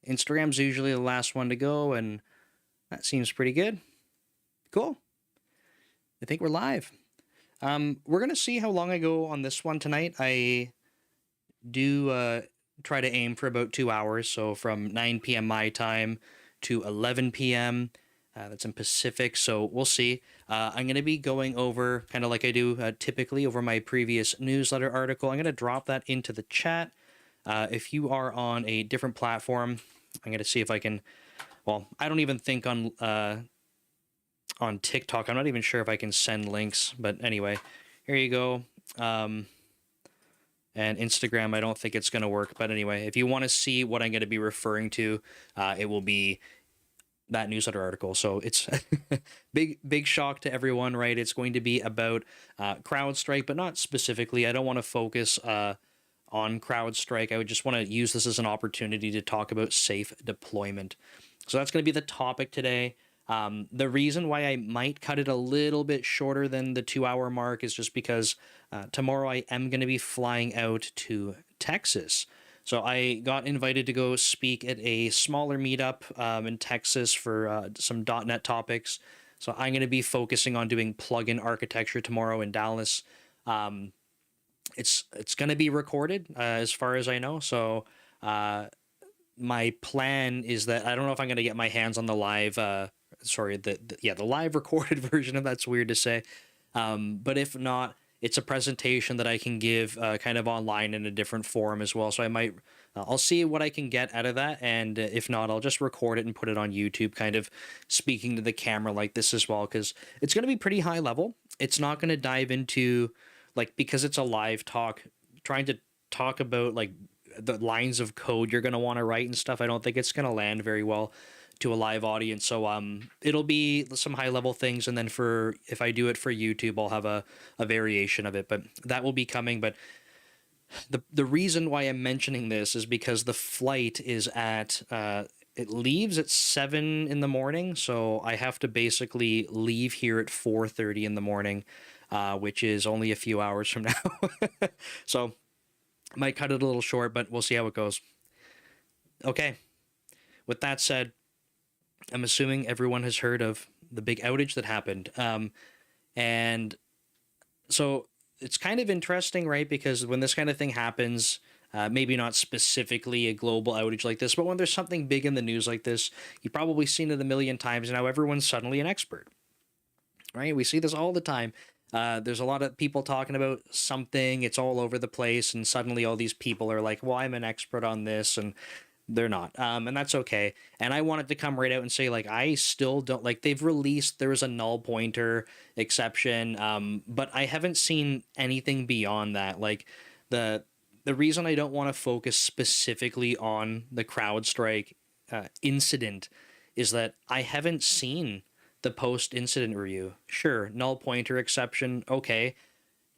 Instagram's usually the last one to go, and that seems pretty good. Cool. I think we're live. We're going to see how long I go on this one tonight. I do try to aim for about 2 hours, so from 9 p.m. my time to 11 p.m. That's in Pacific, so we'll see. I'm going to be going over, kind of like I do typically, over my previous newsletter article. I'm going to drop that into the chat. If you are on a different platform, I'm going to see if I can... Well, I don't even think on TikTok. I'm not even sure if I can send links, but anyway, here you go. And Instagram, I don't think it's going to work, but anyway, if you want to see what I'm going to be referring to, it will be that newsletter article. So it's big shock to everyone, right? It's going to be about CrowdStrike, but not specifically. I don't want to focus on CrowdStrike. I would just want to use this as an opportunity to talk about safe deployment. So that's going to be the topic today. The reason why I might cut it a little bit shorter than the 2-hour mark is just because tomorrow I am going to be flying out to Texas. So I got invited to go speak at a smaller meetup in Texas for some .NET topics. So I'm going to be focusing on doing plugin architecture tomorrow in Dallas. It's going to be recorded as far as I know. So my plan is that I don't know if I'm going to get my hands on the live, the live recorded version of that's weird to say. But if not, it's a presentation that I can give kind of online in a different form as well. So I might, I'll see what I can get out of that. And if not, I'll just record it and put it on YouTube, kind of speaking to the camera like this as well, because it's going to be pretty high level. It's not going to dive into, like, because it's a live talk, trying to talk about like the lines of code you're going to want to write and stuff. I don't think it's going to land very well to a live audience. So it'll be some high level things, and then if I do it for YouTube, I'll have a variation of it, but that will be coming. But the reason why I'm mentioning this is because the flight is at it leaves at 7 in the morning, so I have to basically leave here at 4:30 in the morning, which is only a few hours from now. So might cut it a little short, but we'll see how it goes. Okay, with that said, I'm assuming everyone has heard of the big outage that happened. And so it's kind of interesting, right? Because when this kind of thing happens, maybe not specifically a global outage like this, but when there's something big in the news like this, you've probably seen it a million times. Now everyone's suddenly an expert, right? We see this all the time. There's a lot of people talking about something, it's all over the place, and suddenly all these people are like, well, I'm an expert on this, and they're not. And that's okay. And I wanted to come right out and say, like, I still don't, like, there was a null pointer exception, but I haven't seen anything beyond that. Like, the reason I don't want to focus specifically on the CrowdStrike incident is that I haven't seen the post-incident review. Sure, null pointer exception, okay.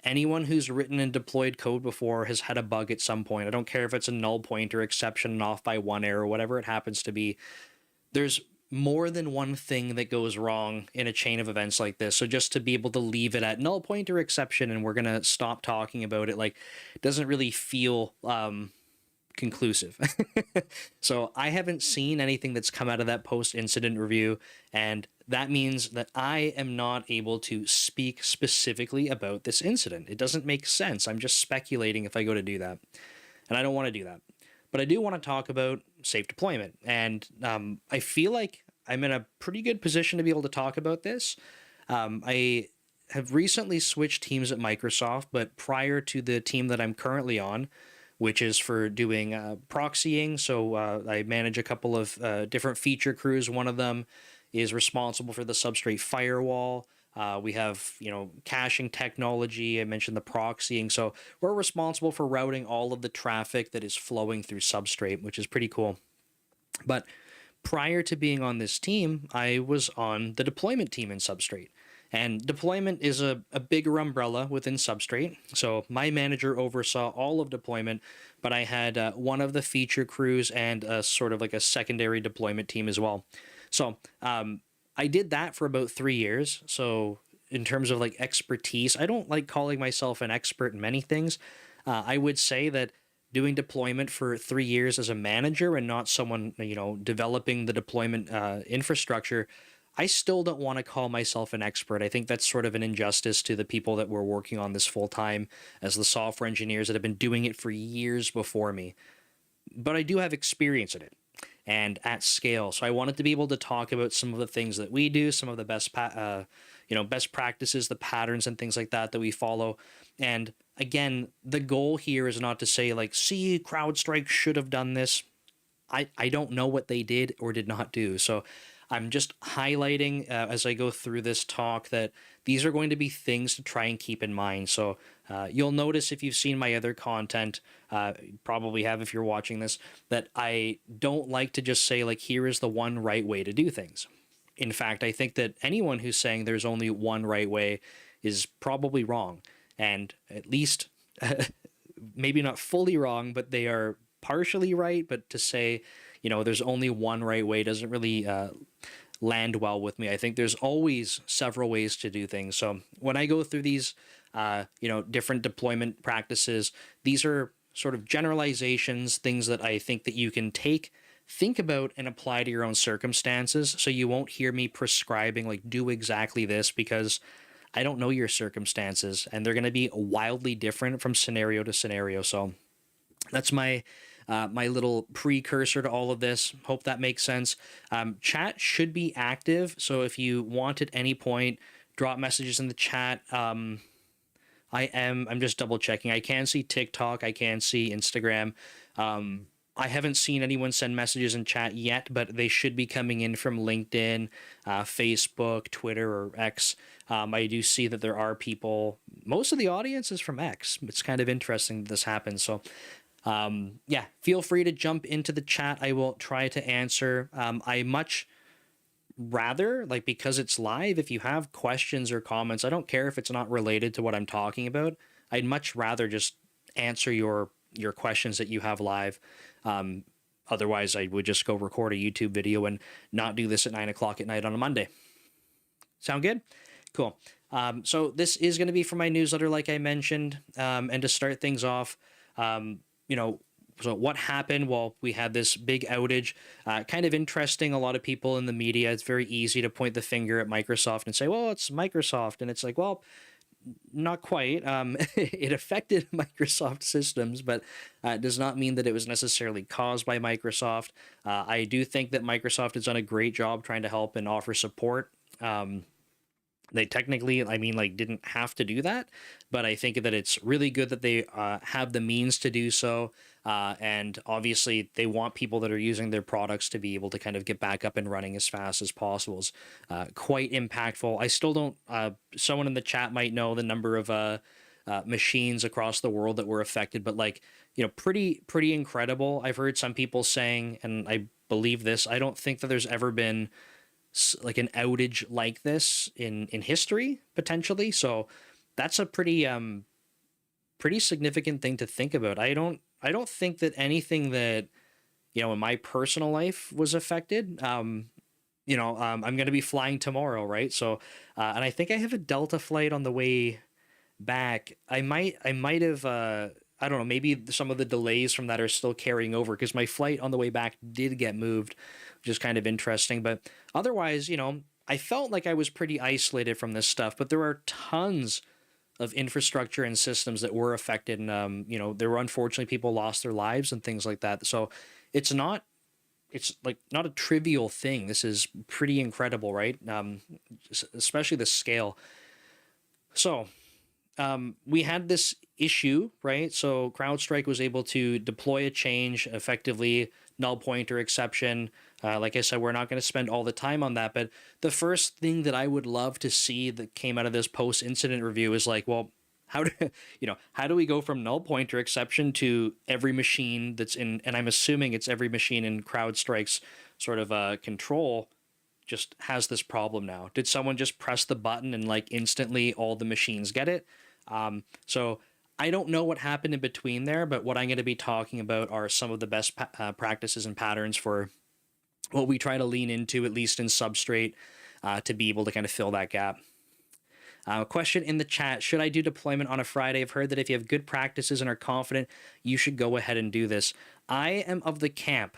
Anyone who's written and deployed code before has had a bug at some point. I don't care if it's a null pointer exception off by one error, whatever it happens to be. There's more than one thing that goes wrong in a chain of events like this. So just to be able to leave it at null pointer exception and we're going to stop talking about it, like, doesn't really feel conclusive. So I haven't seen anything that's come out of that post-incident review, and that means that I am not able to speak specifically about this incident. It doesn't make sense. I'm just speculating if I go to do that, and I don't want to do that. But I do want to talk about safe deployment, and I feel like I'm in a pretty good position to be able to talk about this. I have recently switched teams at Microsoft, but prior to the team that I'm currently on, which is for doing proxying. So I manage a couple of different feature crews. One of them is responsible for the Substrate firewall. We have, caching technology. I mentioned the proxying. So we're responsible for routing all of the traffic that is flowing through Substrate, which is pretty cool. But prior to being on this team, I was on the deployment team in Substrate. And deployment is a bigger umbrella within Substrate. So my manager oversaw all of deployment, but I had one of the feature crews and sort of like a secondary deployment team as well. So I did that for about 3 years. So in terms of like expertise, I don't like calling myself an expert in many things. I would say that doing deployment for 3 years as a manager and not someone, developing the deployment infrastructure, I still don't want to call myself an expert. I think that's sort of an injustice to the people that were working on this full time as the software engineers that have been doing it for years before me. But I do have experience in it and at scale. So I wanted to be able to talk about some of the things that we do, some of the best practices, the patterns and things like that we follow. And again, the goal here is not to say like, see, CrowdStrike should have done this. I don't know what they did or did not do. So I'm just highlighting as I go through this talk that these are going to be things to try and keep in mind. So you'll notice if you've seen my other content, you probably have if you're watching this, that I don't like to just say like, here is the one right way to do things. In fact, I think that anyone who's saying there's only one right way is probably wrong. And at least, maybe not fully wrong, but they are partially right. But to say, there's only one right way doesn't really land well with me. I think there's always several ways to do things. So when I go through these, different deployment practices, these are sort of generalizations, things that I think that you can think about and apply to your own circumstances. So you won't hear me prescribing like do exactly this, because I don't know your circumstances and they're going to be wildly different from scenario to scenario. So that's my little precursor to all of this. Hope that makes sense. Chat should be active. So if you want at any point, drop messages in the chat. I'm just double checking. I can see TikTok. I can see Instagram. I haven't seen anyone send messages in chat yet, but they should be coming in from LinkedIn, Facebook, Twitter, or X. I do see that there are people, most of the audience is from X. It's kind of interesting that this happens. So feel free to jump into the chat. I will try to answer. I much rather, like, because it's live, if you have questions or comments, I don't care if it's not related to what I'm talking about. I'd much rather just answer your questions that you have live. Otherwise, I would just go record a YouTube video and not do this at 9 o'clock at night on a Monday. Sound good? Cool. So this is going to be for my newsletter, like I mentioned. And to start things off, so what happened? Well, we had this big outage, kind of interesting. A lot of people in the media, it's very easy to point the finger at Microsoft and say, well, it's Microsoft. And it's like, well, not quite. It affected Microsoft systems, but it does not mean that it was necessarily caused by Microsoft. I do think that Microsoft has done a great job trying to help and offer support. They technically, didn't have to do that, but I think that it's really good that they have the means to do so. And obviously, they want people that are using their products to be able to kind of get back up and running as fast as possible. Is quite impactful. I still don't. Someone in the chat might know the number of machines across the world that were affected, but pretty incredible. I've heard some people saying, and I believe this, I don't think that there's ever been like an outage like this in history, potentially. So that's a pretty significant thing to think about. I don't think that anything that in my personal life was affected. I'm going to be flying tomorrow, right? So and I think I have a Delta flight on the way back. I might have I don't know, maybe some of the delays from that are still carrying over, because my flight on the way back did get moved, which is kind of interesting. But otherwise, I felt like I was pretty isolated from this stuff, but there are tons of infrastructure and systems that were affected. And, there were, unfortunately, people lost their lives and things like that. So it's not a trivial thing. This is pretty incredible, right? Especially the scale. So we had this issue, right? So CrowdStrike was able to deploy a change effectively, null pointer exception. Like I said, we're not going to spend all the time on that, but the first thing that I would love to see that came out of this post-incident review is like, well, how do we go from null pointer exception to every machine that's in, and I'm assuming it's every machine in CrowdStrike's sort of control, just has this problem now? Did someone just press the button and like instantly all the machines get it? So I don't know what happened in between there, but what I'm going to be talking about are some of the best practices and patterns for what we try to lean into, at least in Substrate, to be able to kind of fill that gap. Question in the chat: should I do deployment on a Friday? I've heard that if you have good practices and are confident, you should go ahead and do this. I am of the camp,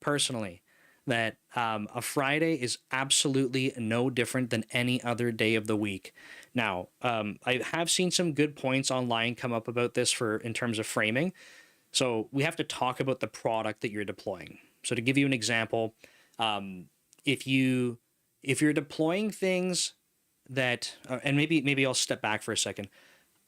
personally, that a Friday is absolutely no different than any other day of the week. Now, I have seen some good points online come up about this for in terms of framing. So we have to talk about the product that you're deploying. So to give you an example, if you're deploying things that, and maybe I'll step back for a second.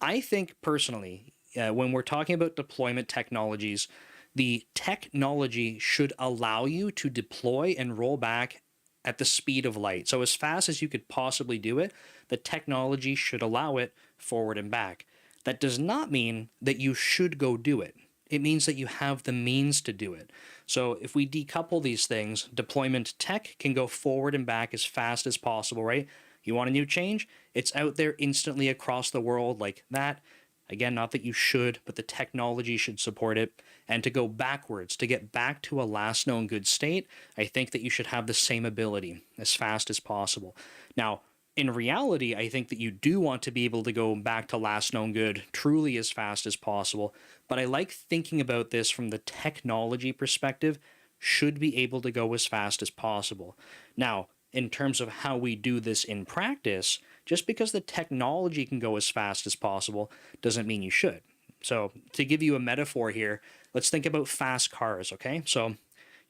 I think personally, when we're talking about deployment technologies, the technology should allow you to deploy and roll back at the speed of light. So as fast as you could possibly do it, the technology should allow it forward and back. That does not mean that you should go do it. It means that you have the means to do it. So if we decouple these things, deployment tech can go forward and back as fast as possible, right? You want a new change? It's out there instantly across the world like that. Again, not that you should, but the technology should support it. And to go backwards, to get back to a last known good state, I think that you should have the same ability as fast as possible. Now, in reality, I think that you do want to be able to go back to last known good truly as fast as possible. But I like thinking about this from the technology perspective, should be able to go as fast as possible. Now, in terms of how we do this in practice, just because the technology can go as fast as possible doesn't mean you should. So to give you a metaphor here, let's think about fast cars, okay? So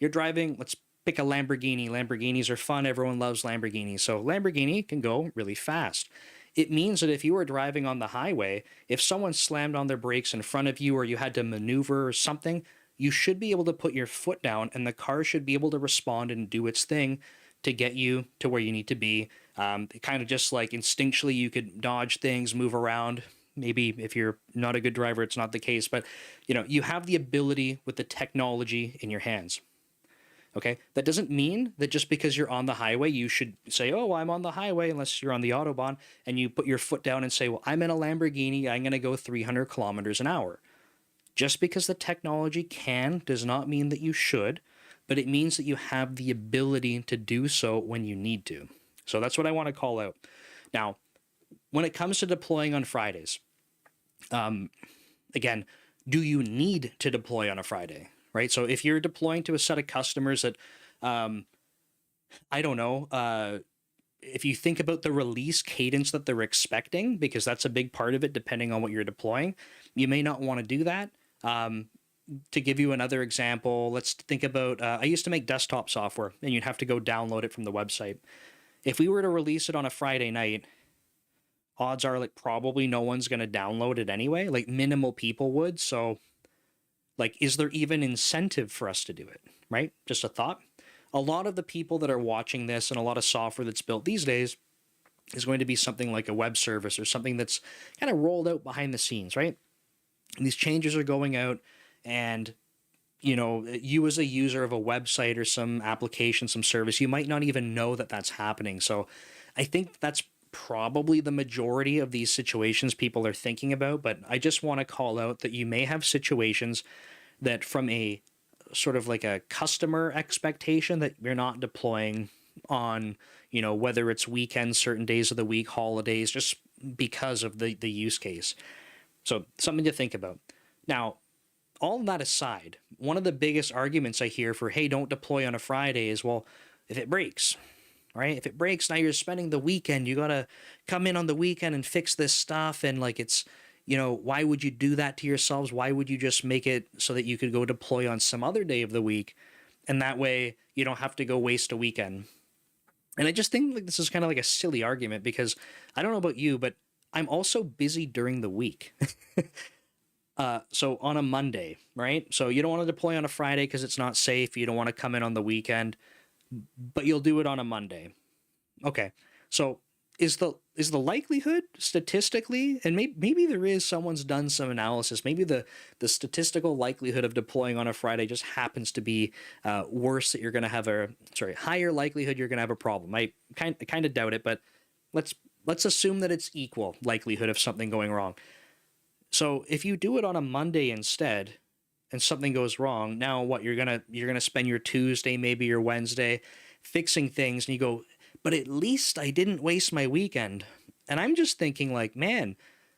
you're driving, let's pick a Lamborghini. Lamborghinis are fun. Everyone loves Lamborghinis. So Lamborghini can go really fast. It means that if you were driving on the highway, if someone slammed on their brakes in front of you or you had to maneuver or something, you should be able to put your foot down and the car should be able to respond and do its thing to get you to where you need to be. Kind of just like instinctually you could dodge things, move around. Maybe if you're not a good driver, it's not the case, but you have the ability with the technology in your hands. Okay, that doesn't mean that just because you're on the highway, you should say, oh, I'm on the highway, unless you're on the Autobahn, and you put your foot down and say, well, I'm in a Lamborghini, I'm going to go 300 kilometers an hour. Just because the technology can does not mean that you should, but it means that you have the ability to do so when you need to. So that's what I want to call out. Now, when it comes to deploying on Fridays, again, do you need to deploy on a Friday? Right? So if you're deploying to a set of customers that, I don't know, if you think about the release cadence that they're expecting, because that's a big part of it, depending on what you're deploying, you may not want to do that. To give you another example, let's think about, I used to make desktop software and you'd have to go download it from the website. If we were to release it on a Friday night, odds are like probably no one's going to download it anyway, like minimal people would. So like, is there even incentive for us to do it, right? Just a thought. A lot of the people that are watching this and a lot of software that's built these days is going to be something like a web service or something that's kind of rolled out behind the scenes, right? And these changes are going out and, you as a user of a website or some application, some service, you might not even know that that's happening. So I think that's probably the majority of these situations people are thinking about, but I just want to call out that you may have situations that from a sort of like a customer expectation that you're not deploying on, whether it's weekends, certain days of the week, holidays, just because of the use case. So something to think about. Now, all of that aside, one of the biggest arguments I hear for, hey, don't deploy on a Friday is, well, if it breaks, right? If it breaks, now you're spending the weekend. You got to come in on the weekend and fix this stuff. And like, it's, why would you do that to yourselves? Why would you just make it so that you could go deploy on some other day of the week? And that way you don't have to go waste a weekend. And I just think like this is kind of like a silly argument because I don't know about you, but I'm also busy during the week. So on a Monday, right? So you don't want to deploy on a Friday because it's not safe. You don't want to come in on the weekend, but you'll do it on a Monday. Okay. So is the likelihood statistically, and maybe there is, someone's done some analysis, maybe the statistical likelihood of deploying on a Friday just happens to be worse, that you're going to have higher likelihood you're going to have a problem. I kind of doubt it, but let's assume that it's equal likelihood of something going wrong. So if you do it on a Monday instead and something goes wrong, now what, you're going to spend your Tuesday, maybe your Wednesday fixing things, and you go, but at least I didn't waste my weekend. And I'm just thinking like, man,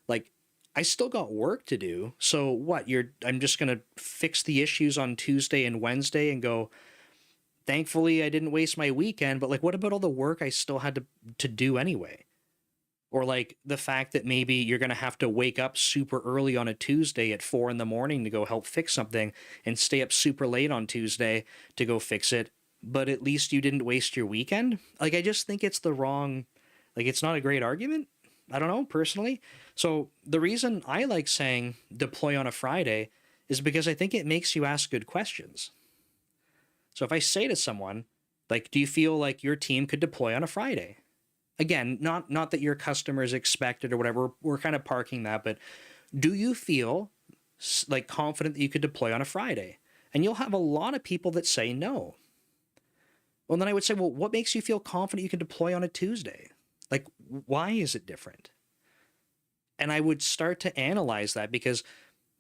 like I still got work to do. So what? I'm just going to fix the issues on Tuesday and Wednesday and go, thankfully I didn't waste my weekend, but like what about all the work I still had to do anyway? Or like the fact that maybe you're going to have to wake up super early on a Tuesday at 4 in the morning to go help fix something and stay up super late on Tuesday to go fix it, but at least you didn't waste your weekend. Like I just think it's the wrong, like it's not a great argument. I don't know personally. So the reason I like saying deploy on a Friday is because I think it makes you ask good questions. So if I say to someone, like, do you feel like your team could deploy on a Friday? Again, not that your customers expect it or whatever. We're kind of parking that, but do you feel like confident that you could deploy on a Friday? And you'll have a lot of people that say no. Well, then I would say, well, what makes you feel confident you can deploy on a Tuesday? Like, why is it different? And I would start to analyze that because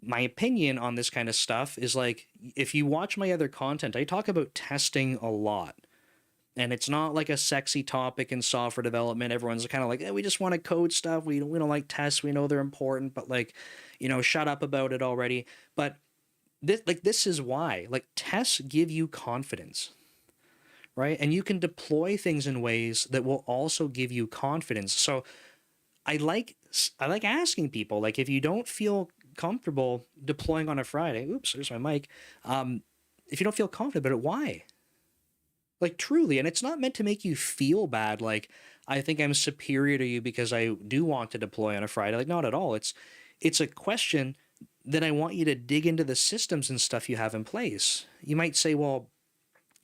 my opinion on this kind of stuff is like, if you watch my other content, I talk about testing a lot. And it's not like a sexy topic in software development. Everyone's kind of like, we just want to code stuff. We don't like tests. We know they're important, but like, shut up about it already. But this is why, like, tests give you confidence, right? And you can deploy things in ways that will also give you confidence. So I like asking people, like, if you don't feel comfortable deploying on a Friday, oops, there's my mic. If you don't feel confident about it, why? Like truly, and it's not meant to make you feel bad. Like I think I'm superior to you because I do want to deploy on a Friday. Like not at all. It's a question that I want you to dig into the systems and stuff you have in place. You might say, well,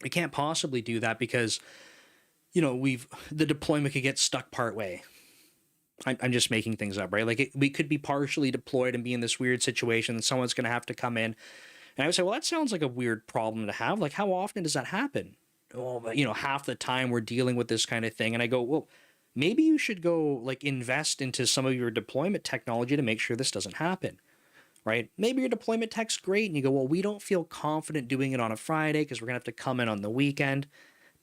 we can't possibly do that because the deployment could get stuck part way. I'm just making things up, right? Like we could be partially deployed and be in this weird situation and someone's going to have to come in. And I would say, well, that sounds like a weird problem to have. Like how often does that happen? Well, half the time we're dealing with this kind of thing. And I go, well, maybe you should go like invest into some of your deployment technology to make sure this doesn't happen, right? Maybe your deployment tech's great. And you go, well, we don't feel confident doing it on a Friday because we're going to have to come in on the weekend.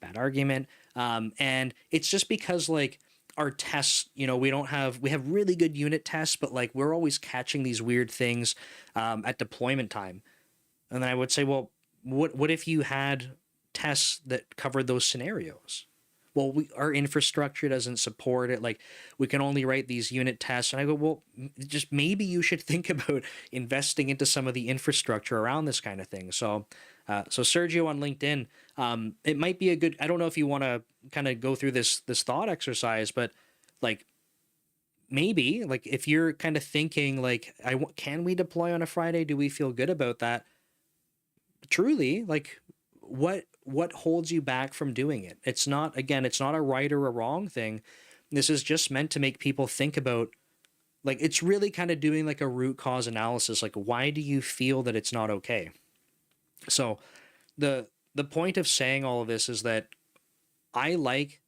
Bad argument. And it's just because like our tests, we have really good unit tests, but like we're always catching these weird things at deployment time. And then I would say, well, what if you had tests that covered those scenarios? Well, our infrastructure doesn't support it. Like we can only write these unit tests. And I go, well, just maybe you should think about investing into some of the infrastructure around this kind of thing. So Sergio on LinkedIn, it might be a good, I don't know if you want to kind of go through this thought exercise, but like maybe like if you're kind of thinking like, can we deploy on a Friday? Do we feel good about that? Truly, like what holds you back from doing it? It's not a right or a wrong thing. This is just meant to make people think about, like, it's really kind of doing like a root cause analysis. Like, why do you feel that it's not okay? So the point of saying all of this is that I like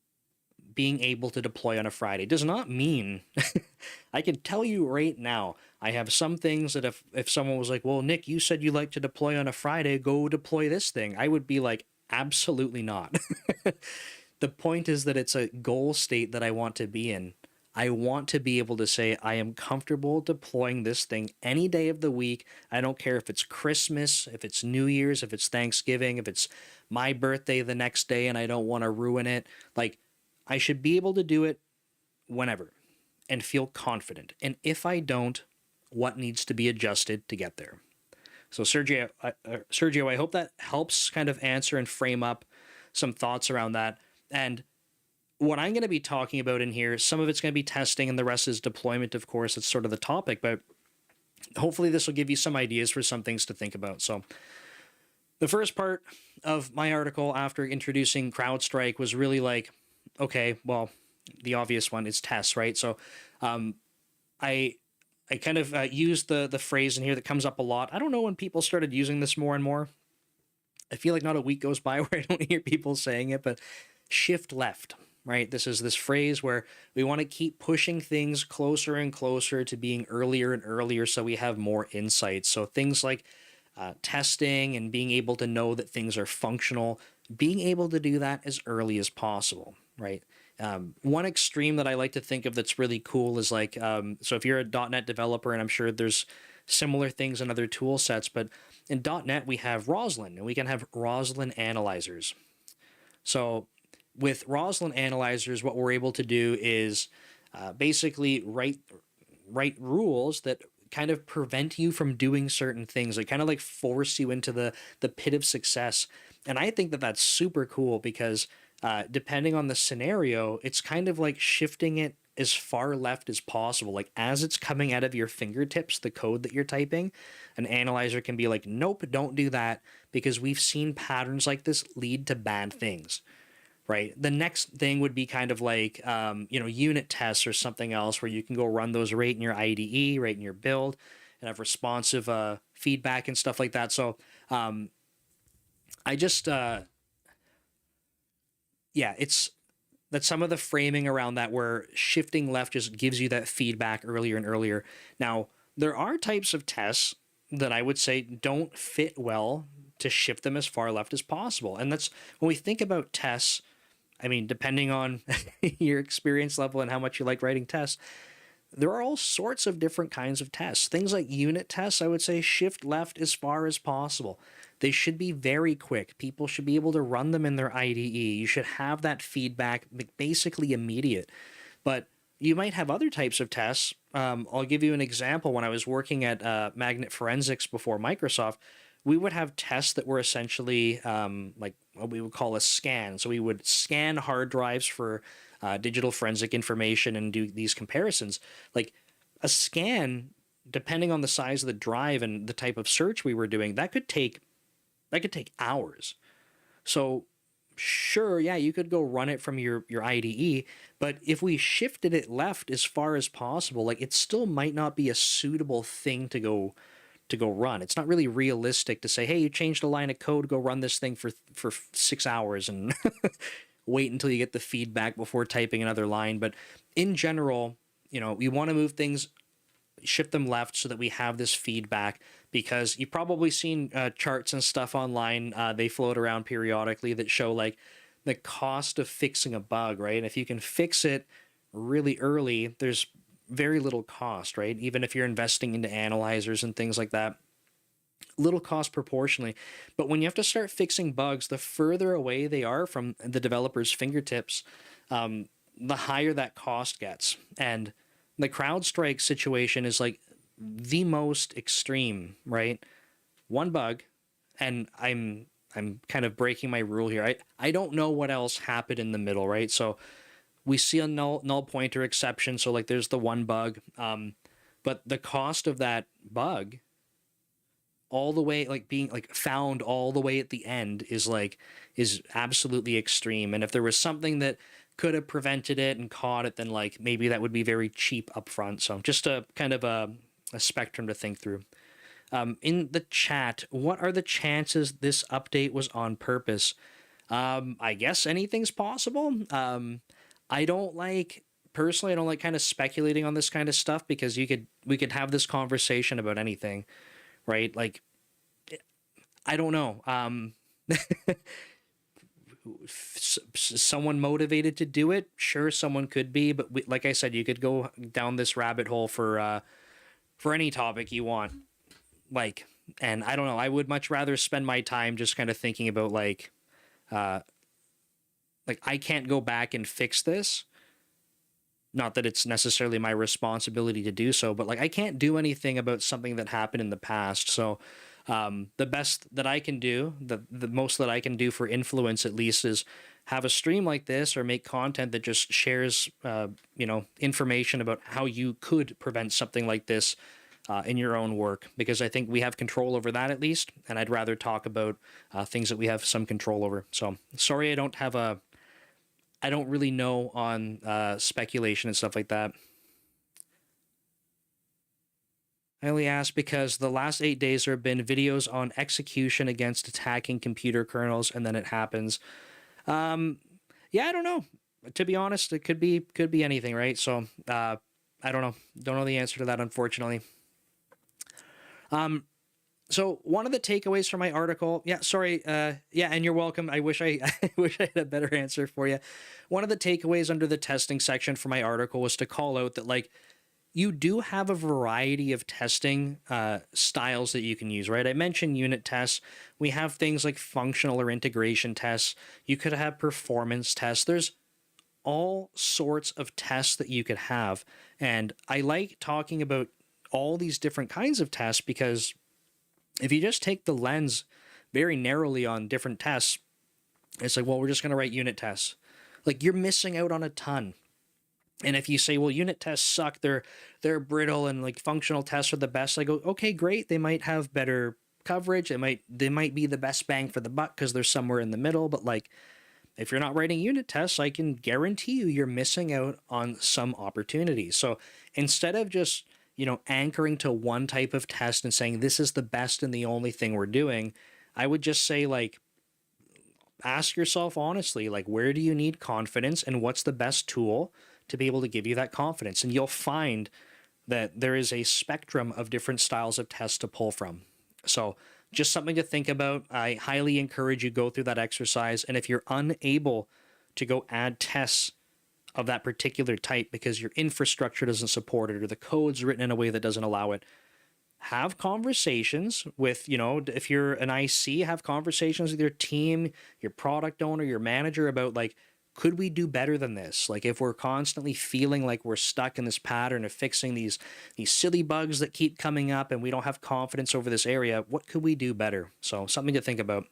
being able to deploy on a Friday. Does not mean I can tell you right now, I have some things that if someone was like, well, Nick, you said you like to deploy on a Friday, go deploy this thing, I would be like, absolutely not. The point is that it's a goal state that I want to be in. I want to be able to say I am comfortable deploying this thing any day of the week. I don't care if it's Christmas, if it's New Year's, if it's Thanksgiving, if it's my birthday the next day and I don't want to ruin it. Like, I should be able to do it whenever and feel confident. And if I don't, what needs to be adjusted to get there? So Sergio, I hope that helps kind of answer and frame up some thoughts around that. And what I'm going to be talking about in here, some of it's going to be testing and the rest is deployment, of course. It's sort of the topic, but hopefully this will give you some ideas for some things to think about. So the first part of my article after introducing CrowdStrike was really like, okay, well, the obvious one is tests, right? So I kind of used the phrase in here that comes up a lot. I don't know when people started using this more and more. I feel like not a week goes by where I don't hear people saying it, but shift left, right? This is this phrase where we want to keep pushing things closer and closer to being earlier and earlier so we have more insights. So things like testing and being able to know that things are functional, being able to do that as early as possible. right? One extreme that I like to think of that's really cool is like, so if you're a .NET developer, and I'm sure there's similar things in other tool sets, but in .NET we have Roslyn, and we can have Roslyn analyzers. So with Roslyn analyzers, what we're able to do is basically write rules that kind of prevent you from doing certain things. They kind of like force you into the pit of success. And I think that that's super cool because depending on the scenario, it's kind of like shifting it as far left as possible. Like as it's coming out of your fingertips, the code that you're typing, an analyzer can be like, nope, don't do that, because we've seen patterns like this lead to bad things. Right. The next thing would be kind of like, unit tests or something else where you can go run those right in your IDE, right in your build, and have responsive feedback and stuff like that. So I just, it's that some of the framing around that where shifting left just gives you that feedback earlier and earlier. Now, there are types of tests that I would say don't fit well to shift them as far left as possible. And that's when we think about tests. I mean, depending on your experience level and how much you like writing tests, there are all sorts of different kinds of tests. Things like unit tests, I would say shift left as far as possible. They should be very quick. People should be able to run them in their IDE. You should have that feedback basically immediate. But you might have other types of tests. I'll give you an example. When I was working at Magnet Forensics before Microsoft, we would have tests that were essentially like what we would call a scan. So we would scan hard drives for digital forensic information and do these comparisons. Like a scan, depending on the size of the drive and the type of search we were doing, that could take hours. So sure, yeah, you could go run it from your IDE, but if we shifted it left as far as possible, like it still might not be a suitable thing to go run. It's not really realistic to say, hey, you changed a line of code, go run this thing for 6 hours and wait until you get the feedback before typing another line. But in general, we want to move things, shift them left so that we have this feedback, because you've probably seen charts and stuff online. They float around periodically that show like the cost of fixing a bug, right? And if you can fix it really early, there's very little cost, right? Even if you're investing into analyzers and things like that, little cost proportionally. But when you have to start fixing bugs, the further away they are from the developer's fingertips, the higher that cost gets. And the CrowdStrike situation is like the most extreme, right? One bug, and I'm kind of breaking my rule here. I don't know what else happened in the middle, right? So we see a null pointer exception. So like there's the one bug, but the cost of that bug all the way, like being like found all the way at the end, is absolutely extreme. And if there was something that could have prevented it and caught it, then like maybe that would be very cheap upfront. So just a kind of a spectrum to think through. In the chat, what are the chances this update was on purpose? I guess anything's possible. I don't like kind of speculating on this kind of stuff, because we could have this conversation about anything, right? Like, I don't know. Someone motivated to do it, sure, someone could be, but like I said, you could go down this rabbit hole for any topic you want. Like, and I don't know. I would much rather spend my time just kind of thinking about like I can't go back and fix this. Not that it's necessarily my responsibility to do so, but like I can't do anything about something that happened in the past. So the best that I can do, the most that I can do for influence at least, is have a stream like this or make content that just shares information about how you could prevent something like this in your own work, because I think we have control over that at least, and I'd rather talk about things that we have some control over. So sorry, I don't really know on speculation and stuff like that. I only ask because the last 8 days there have been videos on execution against attacking computer kernels, and then it happens. Yeah, I don't know. To be honest, it could be anything, right? So I don't know. Don't know the answer to that, unfortunately. So one of the takeaways from my article, yeah, sorry, yeah, and you're welcome. I wish I, I wish I had a better answer for you. One of the takeaways under the testing section for my article was to call out that like you do have a variety of testing styles that you can use, right? I mentioned unit tests. We have things like functional or integration tests. You could have performance tests. There's all sorts of tests that you could have. And I like talking about all these different kinds of tests because if you just take the lens very narrowly on different tests, it's like, well, we're just going to write unit tests. Like you're missing out on a ton. And if you say, well, unit tests suck, they're brittle and like functional tests are the best, I go, okay, great. They might have better coverage. They might be the best bang for the buck because they're somewhere in the middle. But like if you're not writing unit tests, I can guarantee you're missing out on some opportunities. So instead of just, anchoring to one type of test and saying this is the best and the only thing we're doing, I would just say like ask yourself honestly, like where do you need confidence and what's the best tool to be able to give you that confidence? And you'll find that there is a spectrum of different styles of tests to pull from. So just something to think about. I highly encourage you go through that exercise. And if you're unable to go add tests of that particular type because your infrastructure doesn't support it or the code's written in a way that doesn't allow it, have conversations with, if you're an IC, have conversations with your team, your product owner, your manager about like, could we do better than this? Like if we're constantly feeling like we're stuck in this pattern of fixing these silly bugs that keep coming up and we don't have confidence over this area, what could we do better? So something to think about.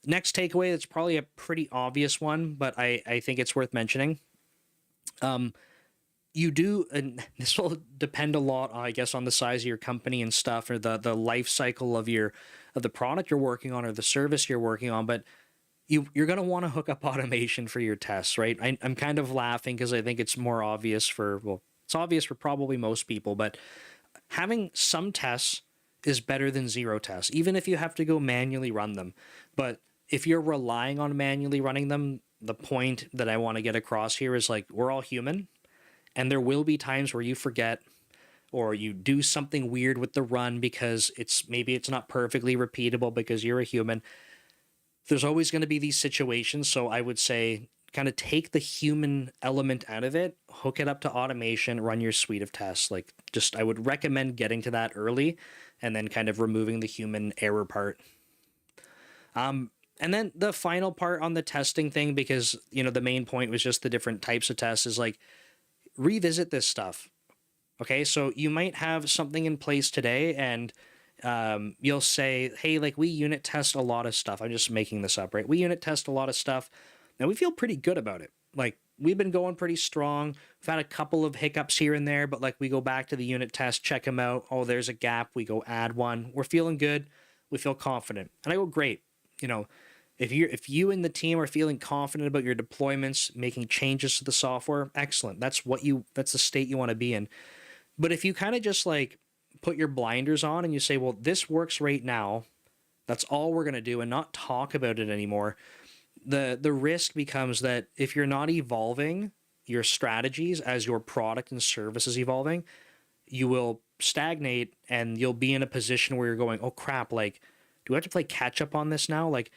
Next takeaway, that's probably a pretty obvious one, but I think it's worth mentioning. You do, and this will depend a lot, I guess, on the size of your company and stuff, or the life cycle of the product you're working on or the service you're working on. But you're going to want to hook up automation for your tests, right? I'm kind of laughing because I think it's more obvious it's obvious for probably most people, but having some tests is better than zero tests, even if you have to go manually run them. But if you're relying on manually running them, the point that I want to get across here is like, we're all human. And there will be times where you forget or you do something weird with the run because maybe it's not perfectly repeatable because you're a human. There's always going to be these situations. So I would say kind of take the human element out of it, hook it up to automation, run your suite of tests. Like I would recommend getting to that early and then kind of removing the human error part. And then the final part on the testing thing, because, the main point was just the different types of tests, is like, revisit this stuff. Okay, so you might have something in place today and you'll say, hey, like we unit test a lot of stuff. I'm just making this up, right? We unit test a lot of stuff. Now we feel pretty good about it. Like we've been going pretty strong. We've had a couple of hiccups here and there, but like we go back to the unit test, check them out. Oh, there's a gap. We go add one. We're feeling good. We feel confident. And I go, great. If you and the team are feeling confident about your deployments, making changes to the software, excellent. That's the state you want to be in. But if you kind of just like put your blinders on and you say, well, this works right now, that's all we're going to do and not talk about it anymore. The risk becomes that if you're not evolving your strategies as your product and service is evolving, you will stagnate and you'll be in a position where you're going, oh crap, like, do I have to play catch up on this now? Like,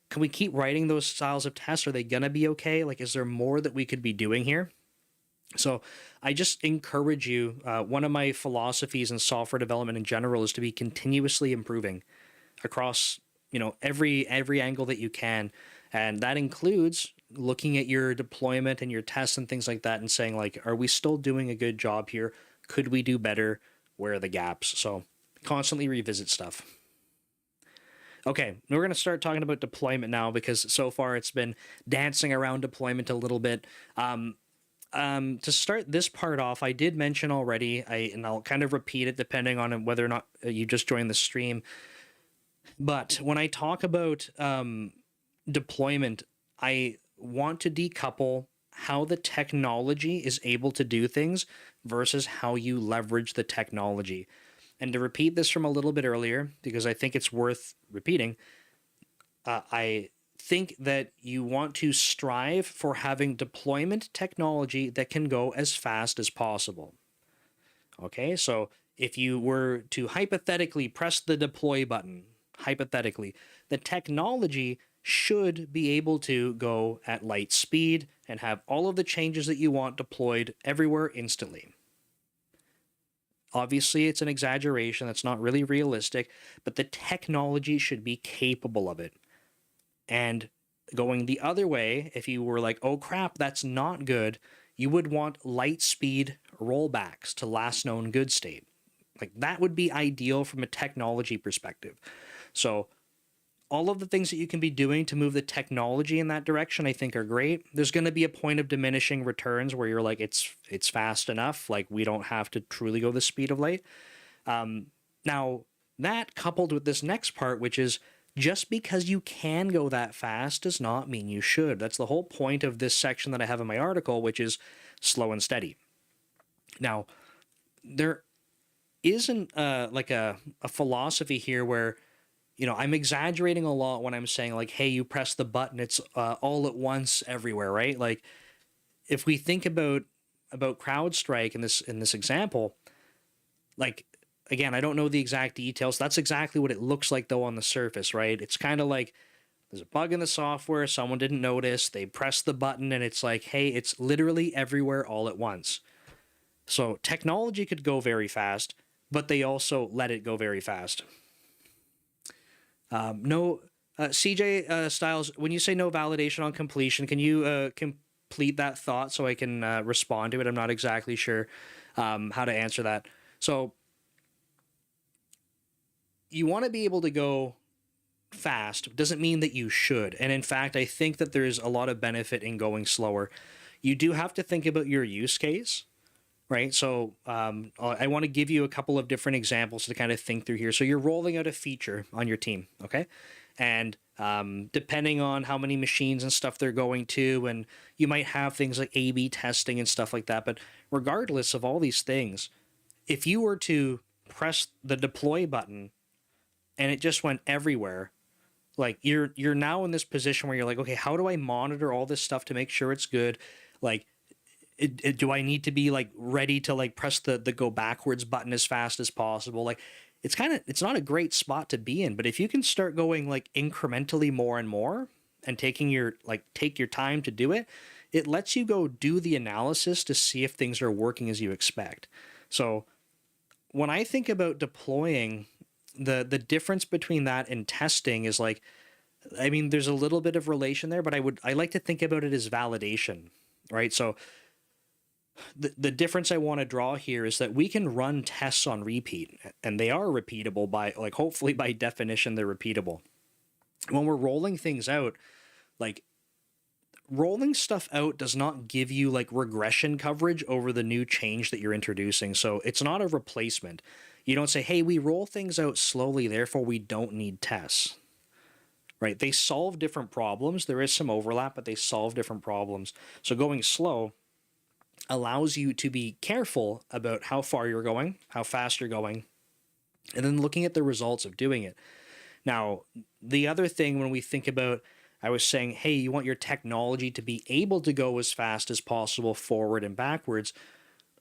can we keep writing those styles of tests? Are they going to be okay? Like, is there more that we could be doing here? So I just encourage you. One of my philosophies in software development in general is to be continuously improving across, every angle that you can. And that includes looking at your deployment and your tests and things like that and saying like, are we still doing a good job here? Could we do better? Where are the gaps? So constantly revisit stuff. Okay, we're going to start talking about deployment now because so far it's been dancing around deployment a little bit. To start this part off, I did mention already, and I'll kind of repeat it depending on whether or not you just joined the stream. But when I talk about deployment, I want to decouple how the technology is able to do things versus how you leverage the technology. And to repeat this from a little bit earlier, because I think it's worth repeating, I think that you want to strive for having deployment technology that can go as fast as possible. Okay, so if you were to hypothetically press the deploy button, hypothetically, the technology should be able to go at light speed and have all of the changes that you want deployed everywhere instantly. Obviously, it's an exaggeration. That's not really realistic, but the technology should be capable of it. And going the other way, if you were like, oh crap, that's not good, you would want light speed rollbacks to last known good state. Like that would be ideal from a technology perspective. So all of the things that you can be doing to move the technology in that direction, I think are great. There's going to be a point of diminishing returns where you're like, it's fast enough. Like we don't have to truly go the speed of light. Now that coupled with this next part, which is just because you can go that fast does not mean you should. That's the whole point of this section that I have in my article, which is slow and steady. Now, there isn't like a philosophy here where, you know, I'm exaggerating a lot when I'm saying like, hey, you press the button, it's all at once everywhere, right? Like if we think about CrowdStrike in this example, like again, I don't know the exact details. That's exactly what it looks like though on the surface, right? It's kind of like there's a bug in the software, someone didn't notice, they press the button and it's like, hey, it's literally everywhere all at once. So technology could go very fast, but they also let it go very fast. CJ Styles, when you say no validation on completion, can you complete that thought so I can respond to it? I'm not exactly sure how to answer that. So you want to be able to go fast. Doesn't mean that you should. And in fact, I think that there's a lot of benefit in going slower. You do have to think about your use case, right? So I want to give you a couple of different examples to kind of think through here. So you're rolling out a feature on your team, okay? And depending on how many machines and stuff they're going to, and you might have things like A/B testing and stuff like that. But regardless of all these things, if you were to press the deploy button and it just went everywhere, like you're now in this position where you're like, okay, how do I monitor all this stuff to make sure it's good? Like, do I need to be like ready to like press the go backwards button as fast as possible? Like it's not a great spot to be in, but if you can start going like incrementally more and more and take your time to do it, it lets you go do the analysis to see if things are working as you expect. So when I think about deploying, the difference between that and testing is like, I mean, there's a little bit of relation there, but I like to think about it as validation, right? So the difference I want to draw here is that we can run tests on repeat, and they are repeatable by like, hopefully by definition, they're repeatable. When we're rolling things out, like rolling stuff out does not give you like regression coverage over the new change that you're introducing. So it's not a replacement. You don't say, hey, we roll things out slowly, therefore we don't need tests, right? They solve different problems. There is some overlap, but they solve different problems. So going slow allows you to be careful about how far you're going, how fast you're going, and then looking at the results of doing it. Now, the other thing when we think about, I was saying, hey, you want your technology to be able to go as fast as possible forward and backwards.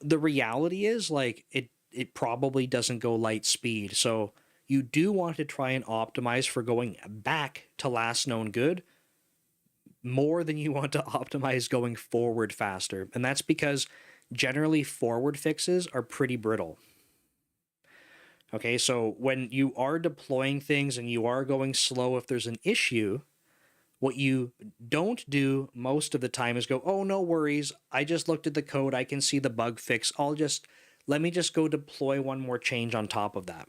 The reality is like it probably doesn't go light speed. So you do want to try and optimize for going back to last known good more than you want to optimize going forward faster. And that's because generally forward fixes are pretty brittle. Okay, so when you are deploying things and you are going slow, if there's an issue, what you don't do most of the time is go, oh, no worries. I just looked at the code. I can see the bug fix. Let me just go deploy one more change on top of that.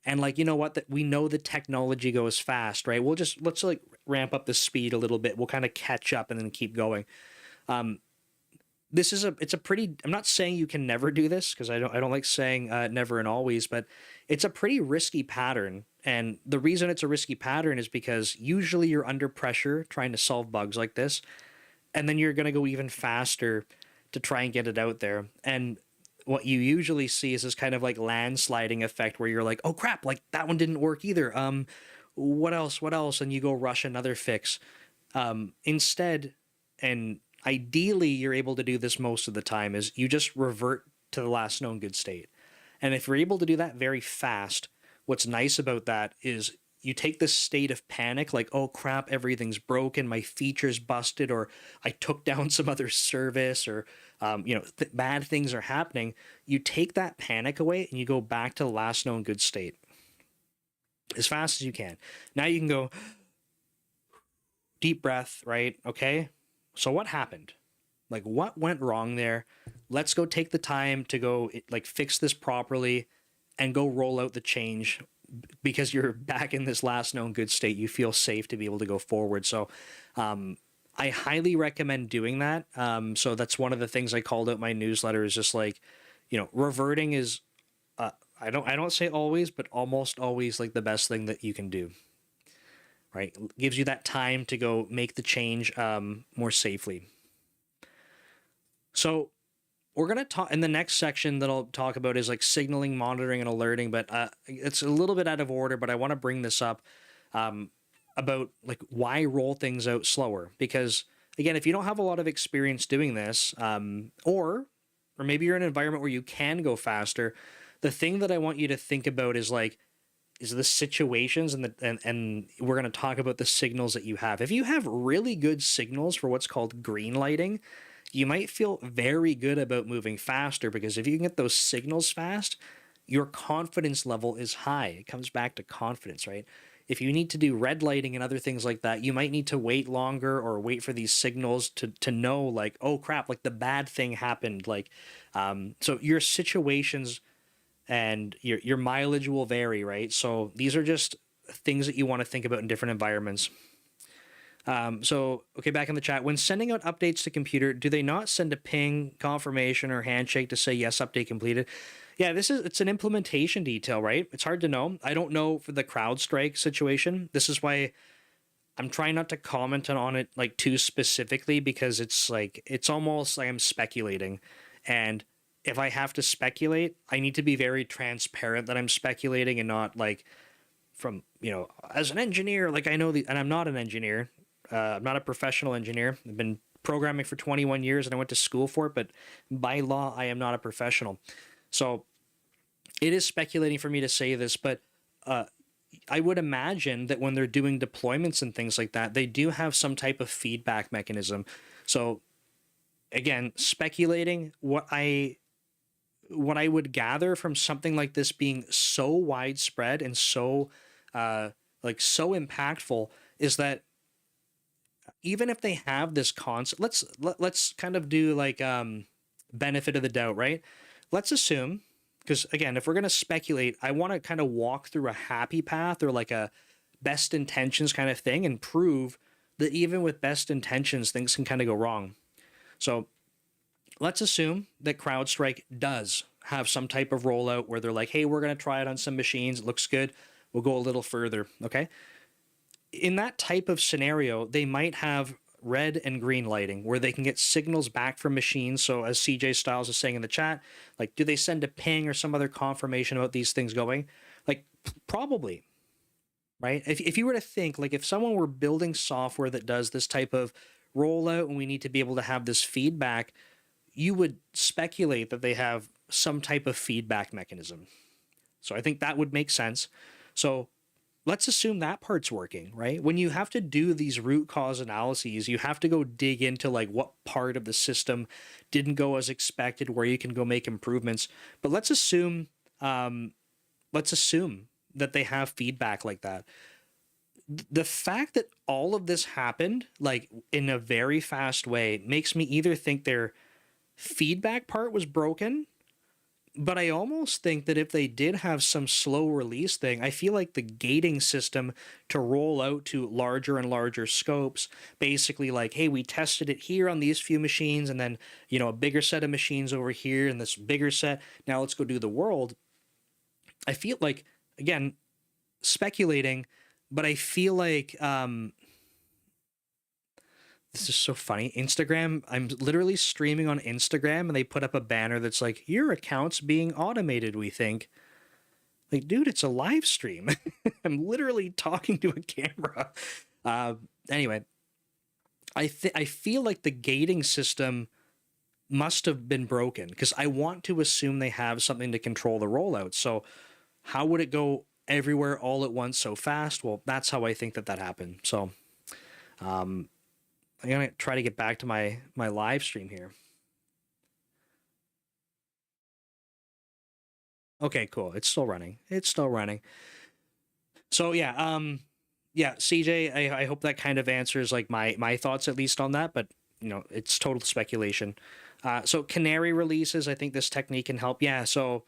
And like, you know what, that we know the technology goes fast, right? Let's like ramp up the speed a little bit. We'll kind of catch up and then keep going. It's a pretty, I'm not saying you can never do this because I don't like saying never and always, but it's a pretty risky pattern. And the reason it's a risky pattern is because usually you're under pressure trying to solve bugs like this. And then you're going to go even faster to try and get it out there. And what you usually see is this kind of like landsliding effect where you're like, oh crap, like that one didn't work either. What else? And you go rush another fix. Instead, and ideally you're able to do this most of the time, is you just revert to the last known good state. And if you're able to do that very fast, what's nice about that is you take this state of panic, like, oh crap, everything's broken, my feature's busted, or I took down some other service, or bad things are happening. You take that panic away and you go back to the last known good state as fast as you can. Now you can go deep breath, right? Okay, so what happened? Like, what went wrong there? Let's go take the time to go like fix this properly and go roll out the change, because you're back in this last known good state. You feel safe to be able to go forward. So I highly recommend doing that. So that's one of the things I called out my newsletter, is just like, reverting is I don't say always, but almost always, like, the best thing that you can do. Right? It gives you that time to go make the change more safely. So we're going to talk in the next section that I'll talk about is like signaling, monitoring, and alerting, but it's a little bit out of order, but I want to bring this up about like why roll things out slower. Because again, if you don't have a lot of experience doing this, or maybe you're in an environment where you can go faster, the thing that I want you to think about is like, is the situations and we're going to talk about the signals that you have. If you have really good signals for what's called green lighting, you might feel very good about moving faster, because if you can get those signals fast, your confidence level is high. It comes back to confidence, right? If you need to do red lighting and other things like that, you might need to wait longer or wait for these signals to know, like, oh crap, like the bad thing happened. Like, so your situations and your mileage will vary, right? So these are just things that you want to think about in different environments. Okay, back in the chat. When sending out updates to computer, do they not send a ping, confirmation, or handshake to say, yes, update completed? Yeah, it's an implementation detail, right? It's hard to know. I don't know for the CrowdStrike situation. This is why I'm trying not to comment on it like too specifically, because it's almost like I'm speculating. And if I have to speculate, I need to be very transparent that I'm speculating, and not like from, as an engineer, like I know and I'm not an engineer. I'm not a professional engineer. I've been programming for 21 years and I went to school for it, but by law, I am not a professional. So it is speculating for me to say this, but I would imagine that when they're doing deployments and things like that, they do have some type of feedback mechanism. So again, speculating, what I would gather from something like this being so widespread and so so impactful is that even if they have this concept, let's kind of do like benefit of the doubt, right? Let's assume, because again, if we're going to speculate, I want to kind of walk through a happy path or like a best intentions kind of thing and prove that even with best intentions, things can kind of go wrong. So let's assume that CrowdStrike does have some type of rollout where they're like, hey, we're going to try it on some machines. It looks good. We'll go a little further. Okay. In that type of scenario, they might have red and green lighting where they can get signals back from machines. So as CJ Styles is saying in the chat, like, do they send a ping or some other confirmation about these things going? Like, probably, right? If you were to think, like, if someone were building software that does this type of rollout and we need to be able to have this feedback, you would speculate that they have some type of feedback mechanism. So I think that would make sense. So let's assume that part's working, right? When you have to do these root cause analyses, you have to go dig into like what part of the system didn't go as expected, where you can go make improvements. But let's assume that they have feedback like that. The fact that all of this happened like in a very fast way makes me either think their feedback part was broken, but I almost think that if they did have some slow release thing, I feel like the gating system to roll out to larger and larger scopes, basically like, hey, we tested it here on these few machines, and then, a bigger set of machines over here and this bigger set. Now let's go do the world. I feel like, again, speculating, but I feel like this is so funny. Instagram, I'm literally streaming on Instagram and they put up a banner that's like, your account's being automated, we think. Like, dude, it's a live stream. I'm literally talking to a camera. Anyway, I feel like the gating system must have been broken, because I want to assume they have something to control the rollout. So how would it go everywhere all at once so fast? Well, that's how I think that that happened. So I'm gonna try to get back to my live stream here. Okay, cool. It's still running. It's still running. So yeah, CJ, I hope that kind of answers like my thoughts at least on that, but it's total speculation. So canary releases, I think this technique can help. Yeah, so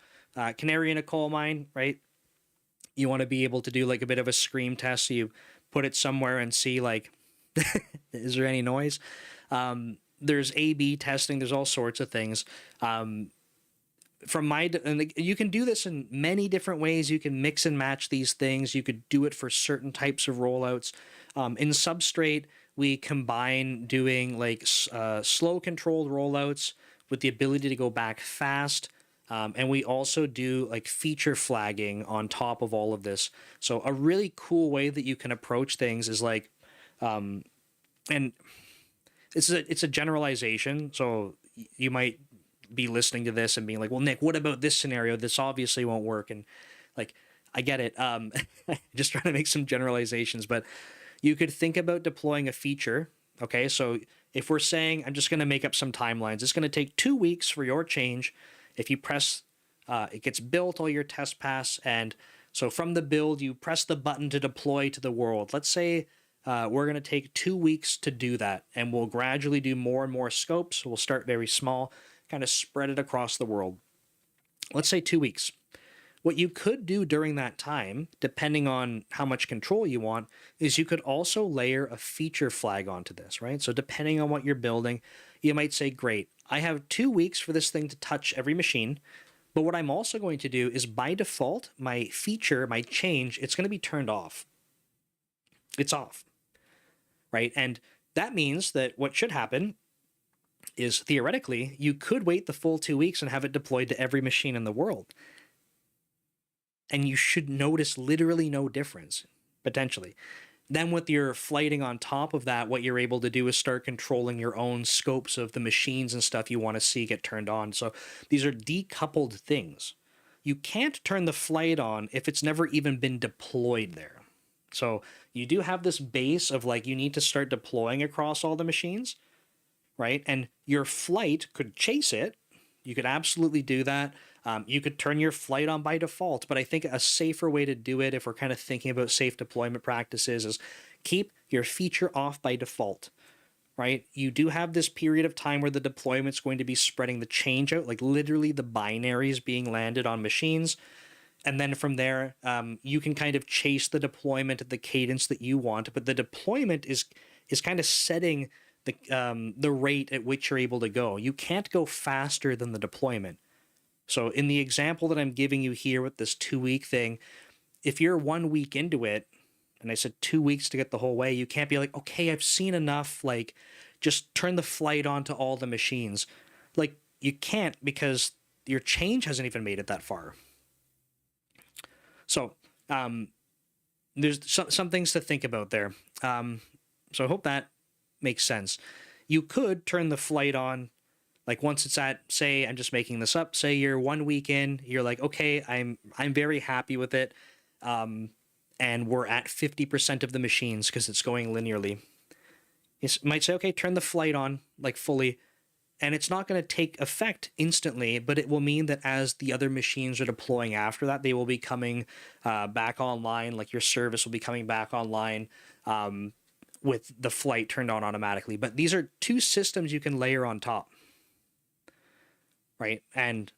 canary in a coal mine, right? You want to be able to do like a bit of a scream test. So you put it somewhere and see like, is there any noise? There's A/B testing. There's all sorts of things. And you can do this in many different ways. You can mix and match these things. You could do it for certain types of rollouts. In Substrate, we combine doing like slow controlled rollouts with the ability to go back fast. And we also do like feature flagging on top of all of this. So a really cool way that you can approach things is like, and it's a generalization. So you might be listening to this and being like, well, Nick, what about this scenario? This obviously won't work. And like, I get it. Just trying to make some generalizations, but you could think about deploying a feature. Okay. So if we're saying, I'm just going to make up some timelines, it's going to take 2 weeks for your change. If you press, it gets built, all your test pass. And so from the build, you press the button to deploy to the world. Let's say we're going to take 2 weeks to do that, and we'll gradually do more and more scopes. We'll start very small, kind of spread it across the world. Let's say 2 weeks. What you could do during that time, depending on how much control you want, is you could also layer a feature flag onto this, right? So depending on what you're building, you might say, great, I have 2 weeks for this thing to touch every machine. But what I'm also going to do is by default, my feature, my change, it's going to be turned off. It's off, right? And that means that what should happen is theoretically, you could wait the full 2 weeks and have it deployed to every machine in the world. And you should notice literally no difference, potentially. Then with your flighting on top of that, what you're able to do is start controlling your own scopes of the machines and stuff you want to see get turned on. So these are decoupled things. You can't turn the flight on if it's never even been deployed there. So you do have this base of like, you need to start deploying across all the machines, right? And your flight could chase it. You could absolutely do that. You could turn your flight on by default, but I think a safer way to do it, if we're kind of thinking about safe deployment practices, is keep your feature off by default, right? You do have this period of time where the deployment's going to be spreading the change out, like literally the binaries being landed on machines. And then from there, you can kind of chase the deployment at the cadence that you want, but the deployment is kind of setting the rate at which you're able to go. You can't go faster than the deployment. So in the example that I'm giving you here with this 2 week thing, if you're 1 week into it, and I said 2 weeks to get the whole way, you can't be like, okay, I've seen enough, like just turn the flight on to all the machines. Like you can't, because your change hasn't even made it that far. So there's some things to think about there. So I hope that makes sense. You could turn the flight on, like once it's at, say, I'm just making this up, say you're 1 week in, you're like, okay, I'm very happy with it, and we're at 50% of the machines because it's going linearly. You might say, okay, turn the flight on like fully, and it's not going to take effect instantly, but it will mean that as the other machines are deploying after that, they will be coming back online, like your service will be coming back online with the flight turned on automatically. But these are two systems you can layer on top. Right. And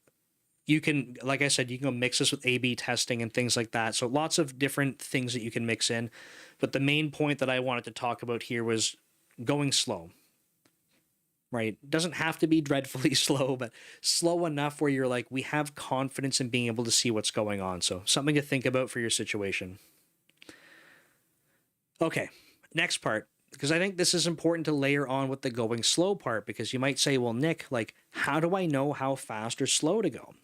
you can, like I said, you can go mix this with A/B testing and things like that. So lots of different things that you can mix in. But the main point that I wanted to talk about here was going slow. Right. It doesn't have to be dreadfully slow, but slow enough where you're like, we have confidence in being able to see what's going on. So something to think about for your situation. Okay. Next part, because I think this is important to layer on with the going slow part, because you might say, well, Nick, like, how do I know how fast or slow to go?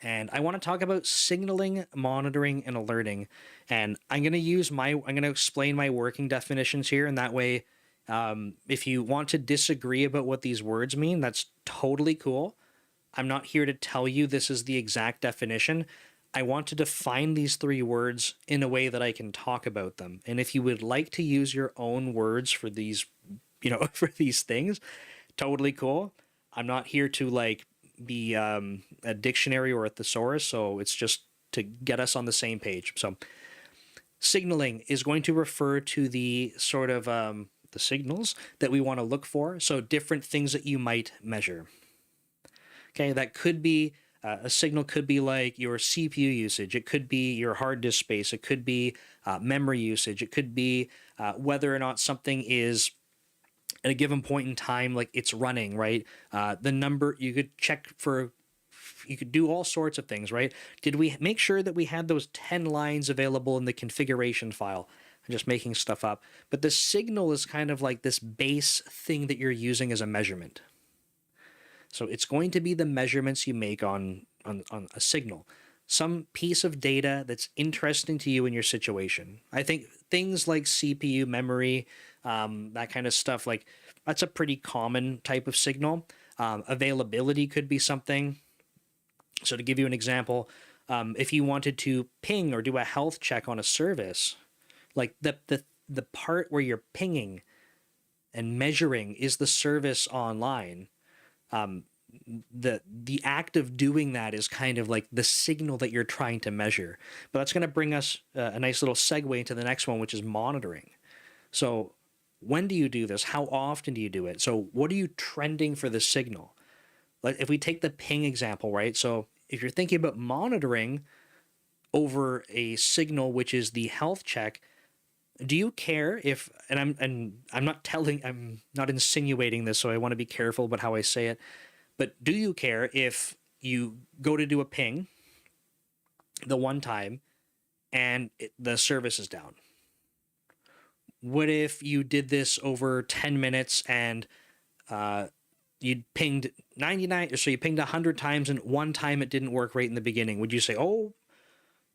And I want to talk about signaling, monitoring, and alerting. And I'm going to explain my working definitions here. And that way, If you want to disagree about what these words mean, that's totally cool. I'm not here to tell you this is the exact definition. I want to define these three words in a way that I can talk about them. And if you would like to use your own words for these, for these things, totally cool. I'm not here to like be a dictionary or a thesaurus, so it's just to get us on the same page. So signaling is going to refer to the sort of the signals that we want to look for. So different things that you might measure. Okay, that could be a signal could be like your CPU usage. It could be your hard disk space. It could be memory usage. It could be whether or not something is at a given point in time, like it's running, right? The number, you could check for, you could do all sorts of things, right? Did we make sure that we had those 10 lines available in the configuration file? I'm just making stuff up. But the signal is kind of like this base thing that you're using as a measurement. So it's going to be the measurements you make on a signal. Some piece of data that's interesting to you in your situation. I think things like CPU, memory, that kind of stuff, like that's a pretty common type of signal. Availability could be something. So to give you an example, if you wanted to ping or do a health check on a service, like the part where you're pinging and measuring is the service online. The act of doing that is kind of like the signal that you're trying to measure. But that's going to bring us a nice little segue into the next one, which is monitoring. So when do you do this? How often do you do it? So what are you trending for the signal? Like if we take the ping example, right? So if you're thinking about monitoring over a signal, which is the health check, do you care if, and I'm not insinuating this, so I want to be careful about how I say it, but do you care if you go to do a ping the one time and the service is down? What if you did this over 10 minutes and you pinged 99, so you pinged 100 times and one time it didn't work right in the beginning? Would you say, oh,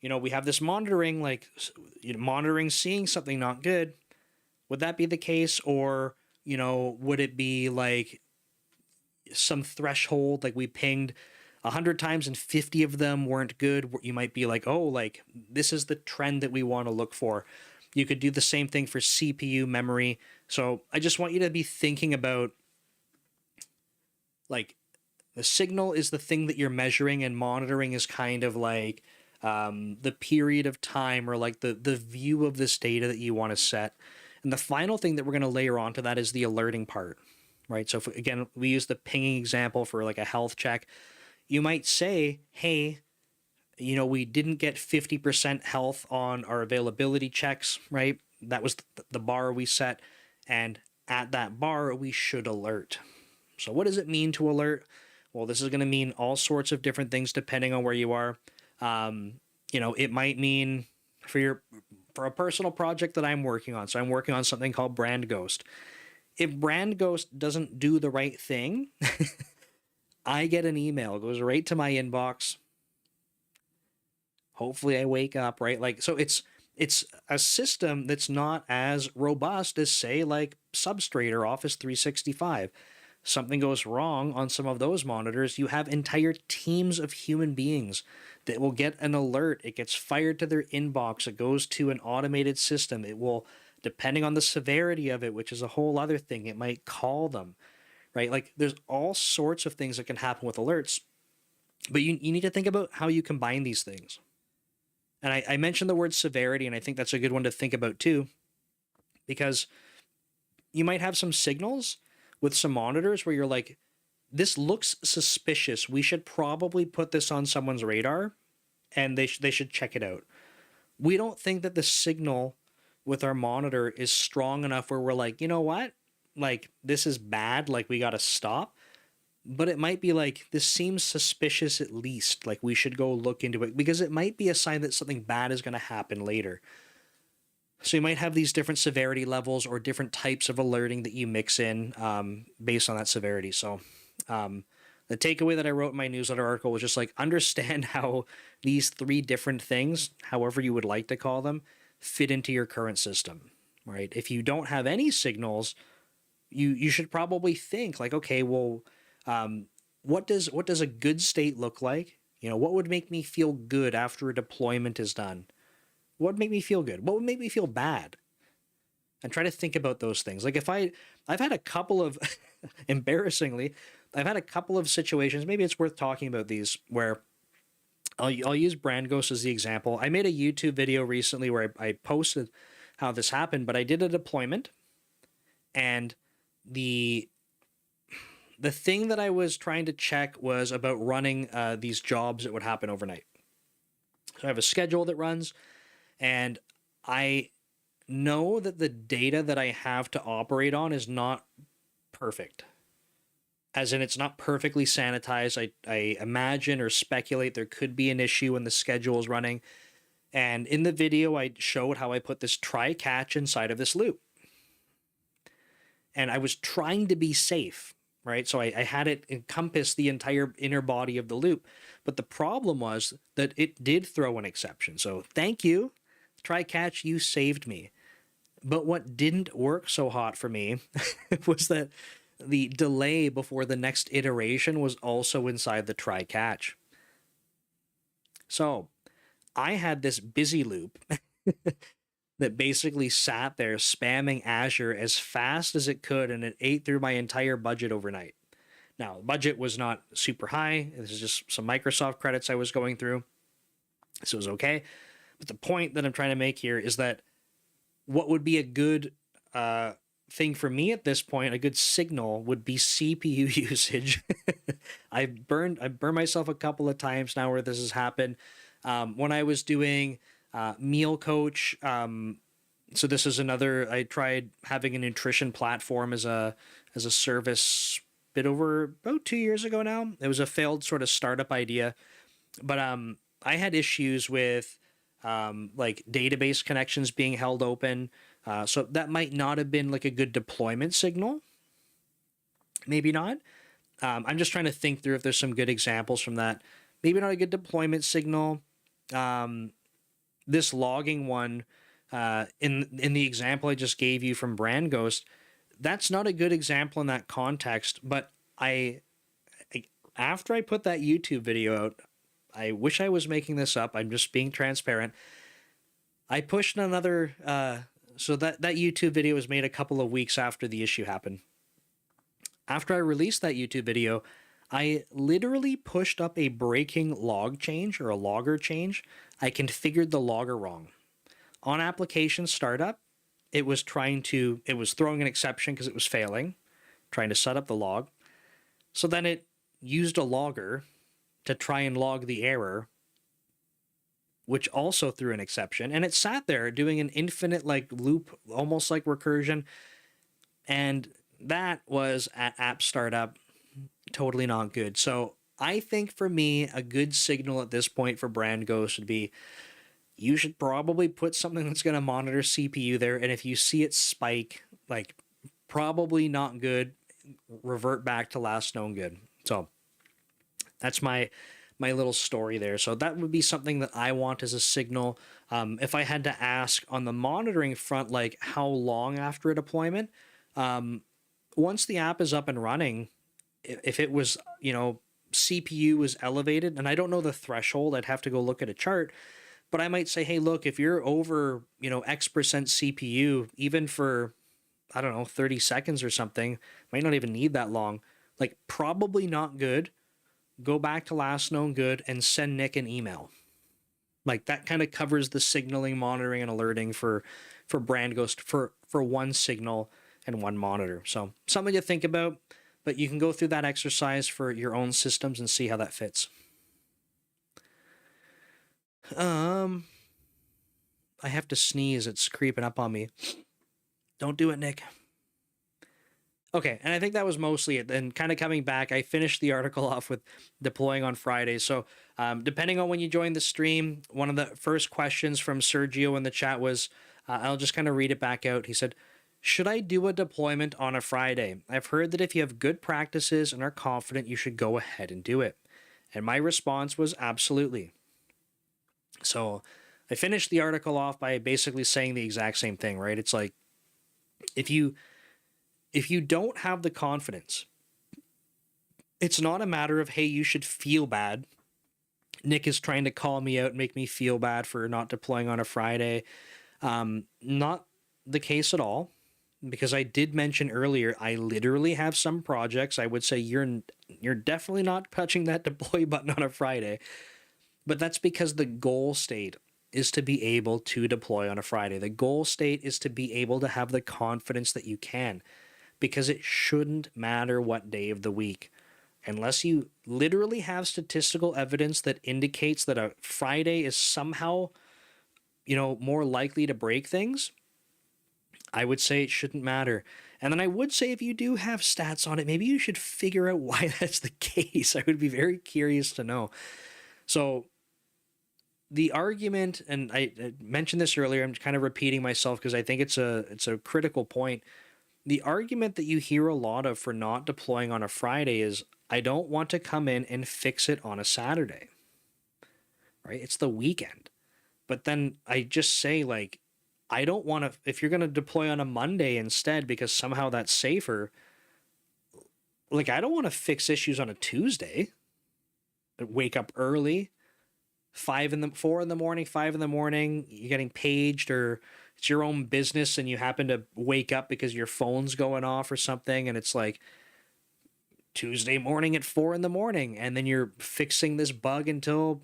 we have this monitoring, like monitoring, seeing something not good? Would that be the case? Or, would it be like some threshold, like we pinged 100 times and 50 of them weren't good? You might be like, oh, like this is the trend that we want to look for. You could do the same thing for CPU, memory. So I just want you to be thinking about, like, the signal is the thing that you're measuring, and monitoring is kind of like the period of time, or like the view of this data that you want to set. And the final thing that we're going to layer onto that is the alerting part, right? So if, again, we use the pinging example for like a health check, you might say, hey, we didn't get 50% health on our availability checks, right? That was the bar we set. And at that bar, we should alert. So what does it mean to alert? Well, this is going to mean all sorts of different things depending on where you are. It might mean for a personal project that I'm working on. So I'm working on something called Brand Ghost. If Brand Ghost doesn't do the right thing, I get an email. It goes right to my inbox. Hopefully I wake up, right? Like, so it's a system that's not as robust as, say, like Substrate or Office 365. Something goes wrong on some of those monitors, you have entire teams of human beings that will get an alert. It gets fired to their inbox. It goes to an automated system. It will, depending on the severity of it, which is a whole other thing, it might call them, right? Like there's all sorts of things that can happen with alerts, but you need to think about how you combine these things. And I mentioned the word severity, and I think that's a good one to think about too, because you might have some signals with some monitors where you're like, this looks suspicious. We should probably put this on someone's radar, and they should check it out. We don't think that the signal with our monitor is strong enough where we're like, you know what? Like, this is bad. Like, we got to stop. But it might be like, this seems suspicious at least. Like, we should go look into it, because it might be a sign that something bad is going to happen later. So you might have these different severity levels or different types of alerting that you mix in based on that severity. So the takeaway that I wrote in my newsletter article was just like, understand how these three different things, however you would like to call them, fit into your current system, right? If you don't have any signals, you should probably think like, okay, well, what does a good state look like? What would make me feel good after a deployment is done? What would make me feel good? What would make me feel bad? And try to think about those things. Like I've had a couple of, embarrassingly, I've had a couple of situations. Maybe it's worth talking about these where I'll use Brand Ghost as the example. I made a YouTube video recently where I posted how this happened, but I did a deployment, and the the thing that I was trying to check was about running these jobs that would happen overnight. So I have a schedule that runs, and I know that the data that I have to operate on is not perfect. As in, it's not perfectly sanitized. I imagine or speculate there could be an issue when the schedule is running. And in the video, I showed how I put this try catch inside of this loop. And I was trying to be safe, right? So I had it encompass the entire inner body of the loop. But the problem was that it did throw an exception. So thank you, try catch, you saved me. But what didn't work so hot for me was that the delay before the next iteration was also inside the try catch. So I had this busy loop that basically sat there spamming Azure as fast as it could, and it ate through my entire budget overnight. Now, the budget was not super high. This is just some Microsoft credits I was going through, so it was okay. But the point that I'm trying to make here is that what would be a good thing for me at this point, a good signal, would be CPU usage. I've burned myself a couple of times now where this has happened. When I was doing Meal Coach, so this is another. I tried having a nutrition platform as a service bit over about 2 years ago now. It was a failed sort of startup idea, but I had issues with like database connections being held open. So that might not have been like a good deployment signal. Maybe not. I'm just trying to think through if there's some good examples from that. Maybe not a good deployment signal. This logging one, in the example I just gave you from Brand Ghost, that's not a good example in that context. But after I put that YouTube video out, I wish I was making this up. I'm just being transparent. I pushed another. So that YouTube video was made a couple of weeks after the issue happened. After I released that YouTube video, I literally pushed up a breaking log change or a logger change. I configured the logger wrong. On application startup, it was throwing an exception because it was failing, trying to set up the log. So then it used a logger to try and log the error, which also threw an exception, and it sat there doing an infinite like loop, almost like recursion. And that was at app startup, totally not good. So I think for me, a good signal at this point for Brand Ghost would be, you should probably put something that's going to monitor CPU there. And if you see it spike, like probably not good, revert back to last known good. So that's my little story there. So that would be something that I want as a signal. If I had to ask on the monitoring front, like how long after a deployment, once the app is up and running, if it was, CPU was elevated, and I don't know the threshold, I'd have to go look at a chart, but I might say, hey, look, if you're over, X% CPU, even for, I don't know, 30 seconds or something, might not even need that long, like probably not good. Go back to last known good and send Nick an email. Like that kind of covers the signaling, monitoring, and alerting for Brand Ghost for one signal and one monitor. So something to think about, but you can go through that exercise for your own systems and see how that fits. I have to sneeze. It's creeping up on me. Don't do it, Nick. Okay, and I think that was mostly it. And kind of coming back, I finished the article off with deploying on Friday. So depending on when you join the stream, one of the first questions from Sergio in the chat was, I'll just kind of read it back out. He said, should I do a deployment on a Friday? I've heard that if you have good practices and are confident, you should go ahead and do it. And my response was absolutely. So I finished the article off by basically saying the exact same thing, right? It's like, if you if you don't have the confidence, it's not a matter of, hey, you should feel bad. Nick is trying to call me out and make me feel bad for not deploying on a Friday. Not the case at all, because I did mention earlier, I literally have some projects. I would say you're definitely not touching that deploy button on a Friday, but that's because the goal state is to be able to deploy on a Friday. The goal state is to be able to have the confidence that you can, because it shouldn't matter what day of the week. Unless you literally have statistical evidence that indicates that a Friday is somehow, more likely to break things, I would say it shouldn't matter. And then I would say if you do have stats on it, maybe you should figure out why that's the case. I would be very curious to know. So the argument, and I mentioned this earlier, I'm kind of repeating myself because I think it's a critical point. The argument that you hear a lot of for not deploying on a Friday is, I don't want to come in and fix it on a Saturday, right? It's the weekend. But then I just say, like, I don't want to, if you're going to deploy on a Monday instead because somehow that's safer, like, I don't want to fix issues on a Tuesday. Wake up early, 4 in the morning, 5 in the morning, you're getting paged, or it's your own business and you happen to wake up because your phone's going off or something, and it's like Tuesday morning at 4 in the morning, and then you're fixing this bug until,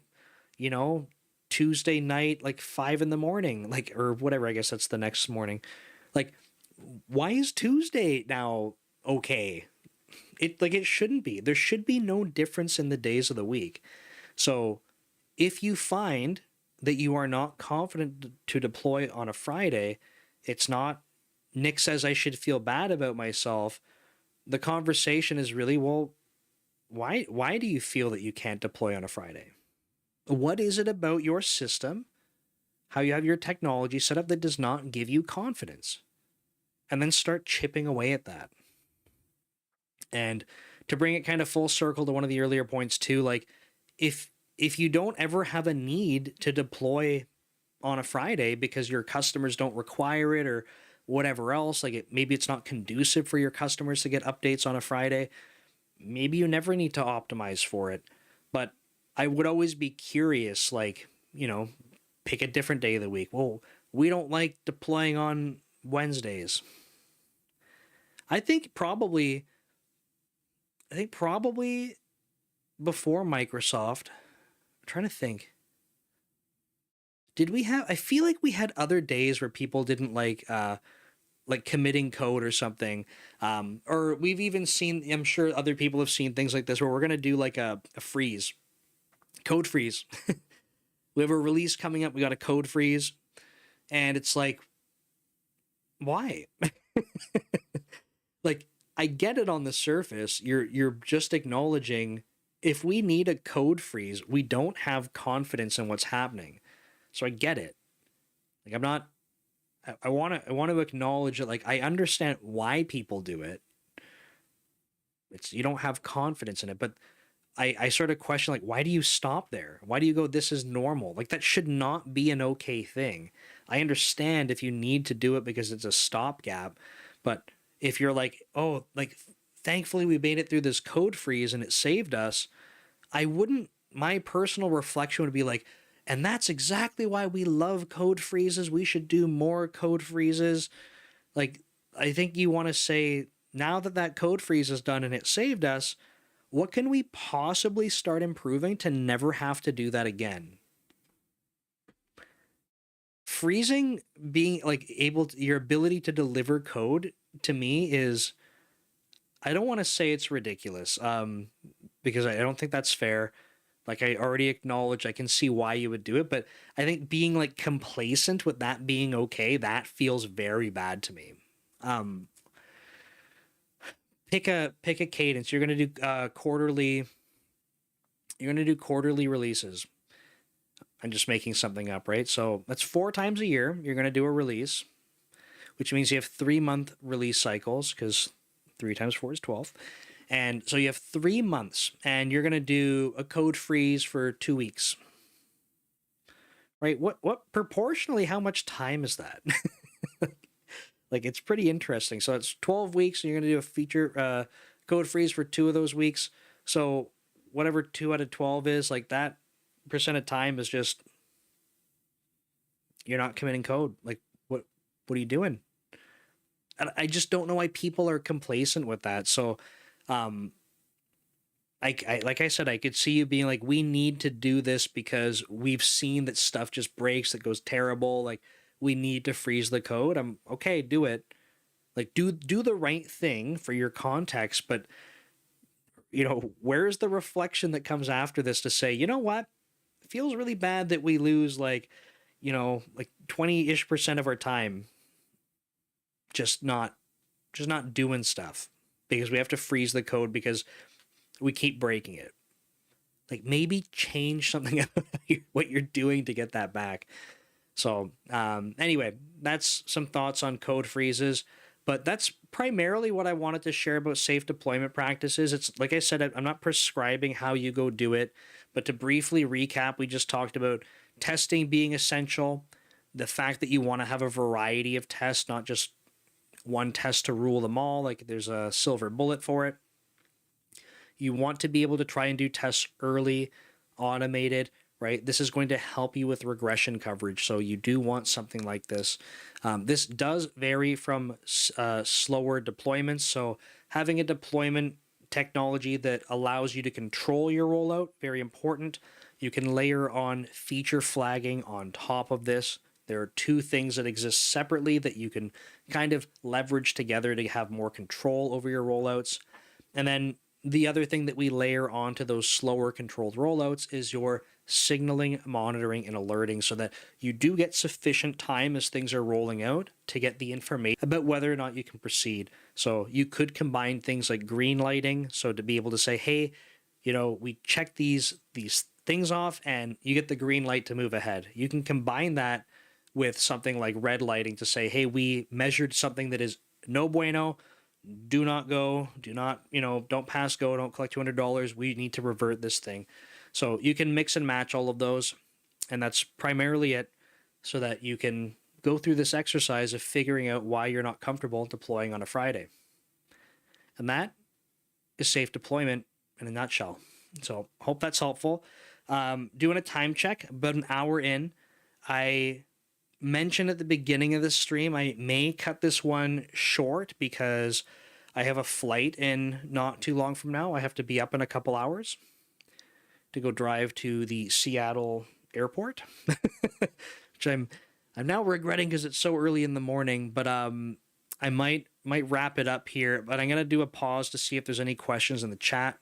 Tuesday night, like 5 in the morning, like, or whatever, I guess that's the next morning. Like, why is Tuesday now okay? It shouldn't be. There should be no difference in the days of the week. So if you find that you are not confident to deploy on a Friday, it's not, Nick says I should feel bad about myself. The conversation is really, well, why do you feel that you can't deploy on a Friday? What is it about your system, how you have your technology set up, that does not give you confidence? And then start chipping away at that. And to bring it kind of full circle to one of the earlier points too, like, if you don't ever have a need to deploy on a Friday because your customers don't require it or whatever else, like, maybe it's not conducive for your customers to get updates on a Friday, maybe you never need to optimize for it. But I would always be curious, like, pick a different day of the week. Well, we don't like deploying on Wednesdays. I think probably before Microsoft, I'm trying to think. I feel like we had other days where people didn't like committing code or something. Or we've even seen, I'm sure other people have seen things like this, where we're going to do like a freeze, code freeze. We have a release coming up. We got a code freeze. And it's like, why? Like, I get it on the surface. You're just acknowledging, if we need a code freeze, we don't have confidence in what's happening. So I get it. Like, I want to acknowledge that, like, I understand why people do it. It's, you don't have confidence in it, but I sort of question, like, why do you stop there? Why do you go, this is normal? Like, that should not be an okay thing. I understand if you need to do it because it's a stopgap, but if you're like, oh, like, thankfully we made it through this code freeze and it saved us, my personal reflection would be like, and that's exactly why we love code freezes. We should do more code freezes. Like, I think you want to say, now that code freeze is done and it saved us, what can we possibly start improving to never have to do that again? Freezing, being like your ability to deliver code, to me, is, I don't want to say it's ridiculous, because I don't think that's fair. Like, I already acknowledge, I can see why you would do it, but I think being like complacent with that being okay, that feels very bad to me. Pick a cadence. You're gonna do quarterly. You're gonna do quarterly releases. I'm just making something up, right? So that's 4 times a year. You're gonna do a release, which means you have 3-month release cycles, because 3 times 4 is 12. And so you have 3 months, and you're going to do a code freeze for 2 weeks. Right? What proportionally, how much time is that? Like, it's pretty interesting. So it's 12 weeks, and you're going to do a feature code freeze for 2 of those weeks. So whatever 2 out of 12 is, like, that percent of time is just you're not committing code. Like, what are you doing? I just don't know why people are complacent with that. So, um, like I said, I could see you being like, we need to do this because we've seen that stuff just breaks, that goes terrible. Like, we need to freeze the code. I'm okay, do it. Like, do the right thing for your context, but where's the reflection that comes after this to say, you know what? It feels really bad that we lose like 20-ish% of our time just not doing stuff because we have to freeze the code because we keep breaking it. Like, maybe change something about what you're doing to get that back. So anyway, that's some thoughts on code freezes, but that's primarily what I wanted to share about safe deployment practices. It's like I said, I'm not prescribing how you go do it, but to briefly recap, we just talked about testing being essential, the fact that you want to have a variety of tests, not just one test to rule them all, like there's a silver bullet for it. You want to be able to try and do tests early, automated, right? This is going to help you with regression coverage. So you do want something like this. This does vary from slower deployments. So having a deployment technology that allows you to control your rollout, very important. You can layer on feature flagging on top of this. There are 2 things that exist separately that you can kind of leverage together to have more control over your rollouts. And then the other thing that we layer onto those slower controlled rollouts is your signaling, monitoring, and alerting so that you do get sufficient time as things are rolling out to get the information about whether or not you can proceed. So you could combine things like green lighting, so to be able to say, hey, we check these things off and you get the green light to move ahead. You can combine that with something like red lighting to say, hey, we measured something that is no bueno, do not go, do not, don't pass go, don't collect $200. We need to revert this thing. So you can mix and match all of those. And that's primarily it, so that you can go through this exercise of figuring out why you're not comfortable deploying on a Friday. And that is safe deployment in a nutshell. So hope that's helpful. Doing a time check, about an hour in. I mentioned at the beginning of this stream, I may cut this one short because I have a flight in not too long from now. I have to be up in a couple hours to go drive to the Seattle airport, which I'm now regretting because it's so early in the morning. But I might wrap it up here. But I'm gonna do a pause to see if there's any questions in the chat.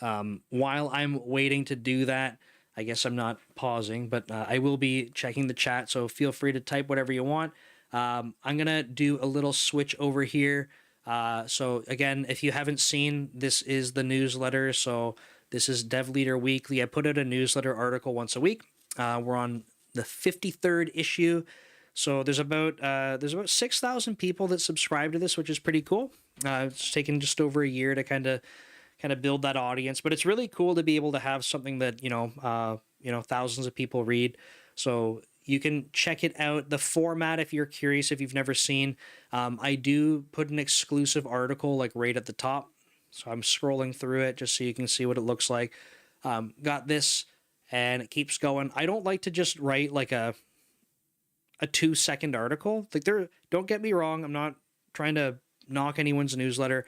While I'm waiting to do that, I guess I'm not pausing, but I will be checking the chat, so feel free to type whatever you want. I'm going to do a little switch over here. So again, if you haven't seen, this is the newsletter. So this is Dev Leader Weekly. I put out a newsletter article once a week. We're on the 53rd issue. So there's about 6,000 people that subscribe to this, which is pretty cool. It's taken just over a year to kind of build that audience, but it's really cool to be able to have something that thousands of people read. So you can check it out. The format, if you're curious, if you've never seen, I do put an exclusive article like right at the top. So I'm scrolling through it just so you can see what it looks like. Got this, and it keeps going. I don't like to just write like a 2-second article. Like, don't get me wrong, I'm not trying to knock anyone's newsletter.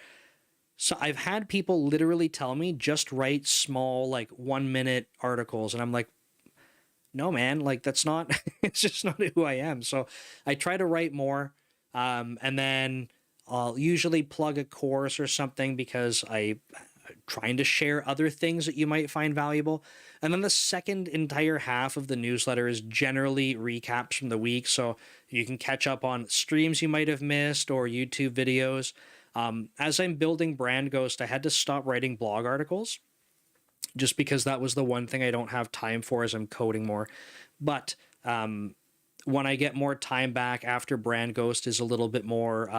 So I've had people literally tell me just write small, like 1-minute articles. And I'm like, no, man, like that's not, it's just not who I am. So I try to write more. And then I'll usually plug a course or something because I'm trying to share other things that you might find valuable. And then the second entire half of the newsletter is generally recaps from the week. So you can catch up on streams you might have missed or YouTube videos. As I'm building Brand Ghost, I had to stop writing blog articles just because that was the one thing I don't have time for as I'm coding more. But when I get more time back after Brand Ghost is a little bit more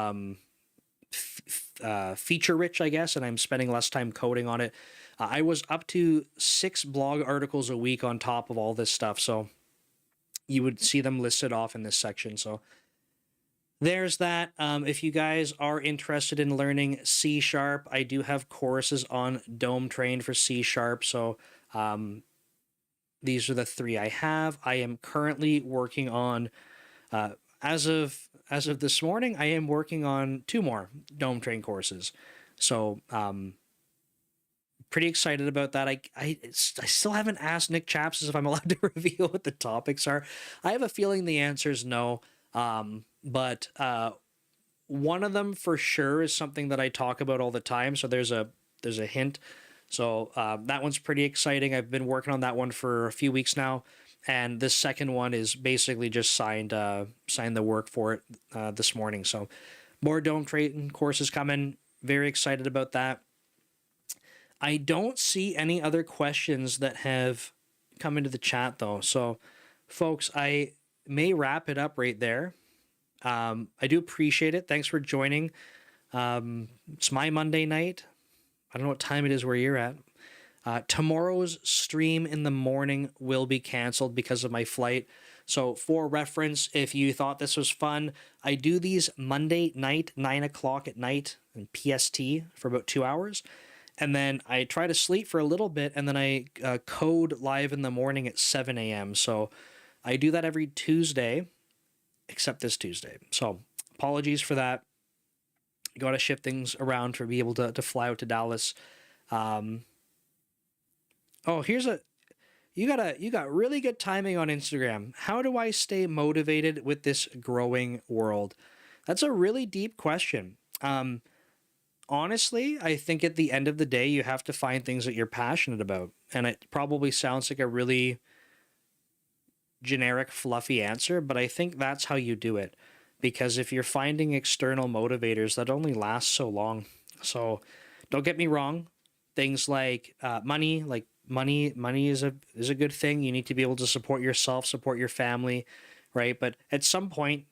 feature rich, I guess, and I'm spending less time coding on it, I was up to 6 blog articles a week on top of all this stuff. So you would see them listed off in this section. So there's that. If you guys are interested in learning C sharp, I do have courses on Dome Train for C sharp. So these are the three I have. I am currently working on, uh, as of this morning, I am working on two more Dome Train courses. So pretty excited about that. I still haven't asked Nick Chapsis if I'm allowed to reveal what the topics are. I have a feeling the answer is no. But one of them for sure is something that I talk about all the time. So there's a hint. So that one's pretty exciting. I've been working on that one for a few weeks now, and the second one is basically just signed the work for it this morning. So more Dome Trading courses coming. Very excited about that. I don't see any other questions that have come into the chat though. So, folks, I may wrap it up right there. I do appreciate it. Thanks for joining. It's my Monday night. I don't know what time it is where you're at. Tomorrow's stream in the morning will be canceled because of my flight. So for reference, if you thought this was fun, I do these Monday night, 9 o'clock at night in PST for about 2 hours. And then I try to sleep for a little bit, and then I code live in the morning at 7 a.m. So I do that every Tuesday, except this Tuesday. So apologies for that. Got to shift things around to be able to fly out to Dallas. Oh, you got really good timing on Instagram. How do I stay motivated with this growing world? That's a really deep question. Honestly, I think at the end of the day, you have to find things that you're passionate about. And it probably sounds like a really generic, fluffy answer, but I think that's how you do it. Because if you're finding external motivators, that only lasts so long. So don't get me wrong. Things like money, money is a good thing. You need to be able to support yourself, support your family, right? But at some point,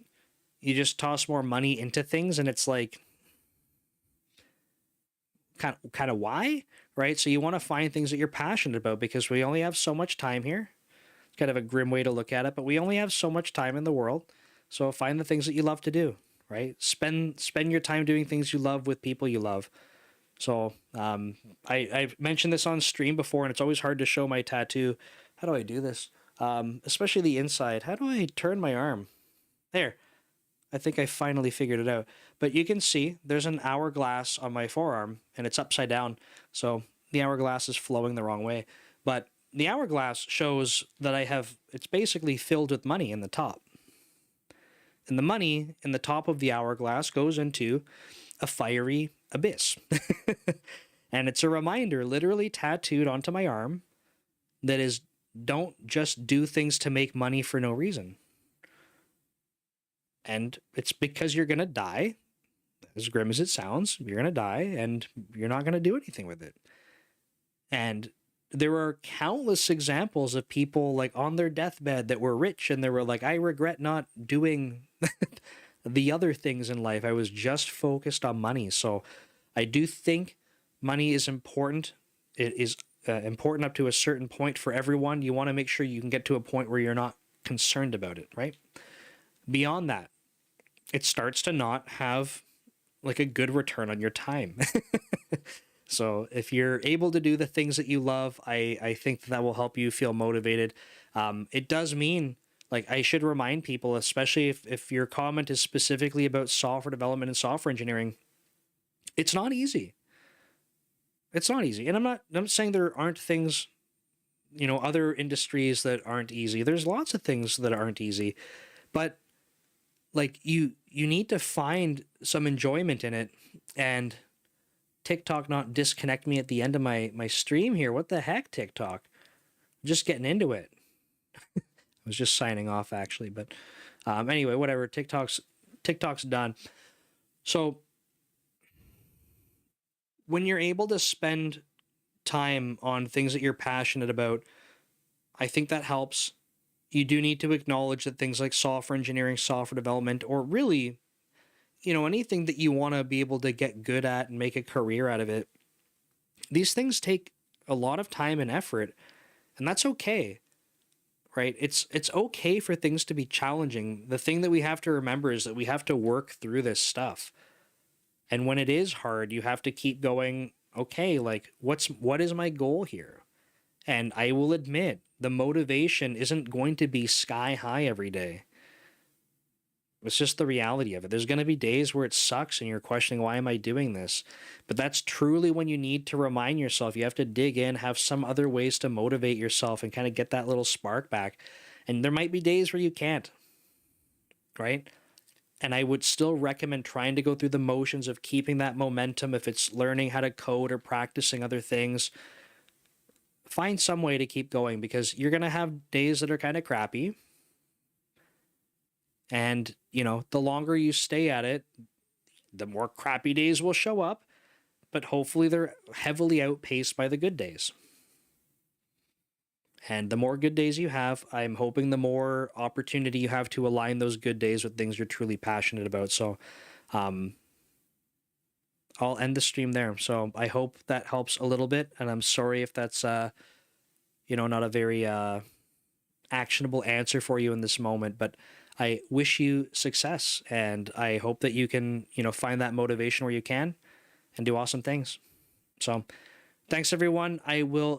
you just toss more money into things, and it's like, kind of why, right? So you want to find things that you're passionate about, because we only have so much time here. It's kind of a grim way to look at it, but we only have so much time in the world. So find the things that you love to do, right? Spend your time doing things you love with people you love. So I've mentioned this on stream before, and it's always hard to show my tattoo. How do I do this? Especially the inside. How do I turn my arm? There. I think I finally figured it out. But you can see there's an hourglass on my forearm, and it's upside down. So the hourglass is flowing the wrong way. But the hourglass shows that it's basically filled with money in the top. And the money in the top of the hourglass goes into a fiery abyss. And it's a reminder, literally tattooed onto my arm, that is, don't just do things to make money for no reason. And it's because you're going to die. As grim as it sounds, you're going to die, and you're not going to do anything with it. And there are countless examples of people like on their deathbed that were rich, and they were like, I regret not doing the other things in life. I was just focused on money. So I do think money is important. It is important up to a certain point for everyone. You want to make sure you can get to a point where you're not concerned about it, right? Beyond that, it starts to not have like a good return on your time. So if you're able to do the things that you love, I think that will help you feel motivated. It does mean, like, I should remind people, especially if your comment is specifically about software development and software engineering, it's not easy. It's not easy. And I'm saying there aren't things, other industries that aren't easy. There's lots of things that aren't easy. But like you need to find some enjoyment in it, and TikTok not disconnect me at the end of my stream here. What the heck, TikTok? Just getting into it. I was just signing off actually, but anyway, whatever. TikTok's done. So when you're able to spend time on things that you're passionate about, I think that helps. You do need to acknowledge that things like software engineering, software development, or really, anything that you want to be able to get good at and make a career out of it, these things take a lot of time and effort, and that's okay, right? It's okay for things to be challenging. The thing that we have to remember is that we have to work through this stuff. And when it is hard, you have to keep going, okay, like what is my goal here? And I will admit, the motivation isn't going to be sky high every day. It's just the reality of it. There's going to be days where it sucks and you're questioning, why am I doing this? But that's truly when you need to remind yourself. You have to dig in, have some other ways to motivate yourself and kind of get that little spark back. And there might be days where you can't, right? And I would still recommend trying to go through the motions of keeping that momentum. If it's learning how to code or practicing other things, find some way to keep going, because you're going to have days that are kind of crappy. And, you know, the longer you stay at it, the more crappy days will show up, but hopefully they're heavily outpaced by the good days. And the more good days you have, I'm hoping the more opportunity you have to align those good days with things you're truly passionate about. So, I'll end the stream there. So I hope that helps a little bit. And I'm sorry if that's, you know, not a very actionable answer for you in this moment, but I wish you success, and I hope that you can, you know, find that motivation where you can and do awesome things. So thanks everyone. I will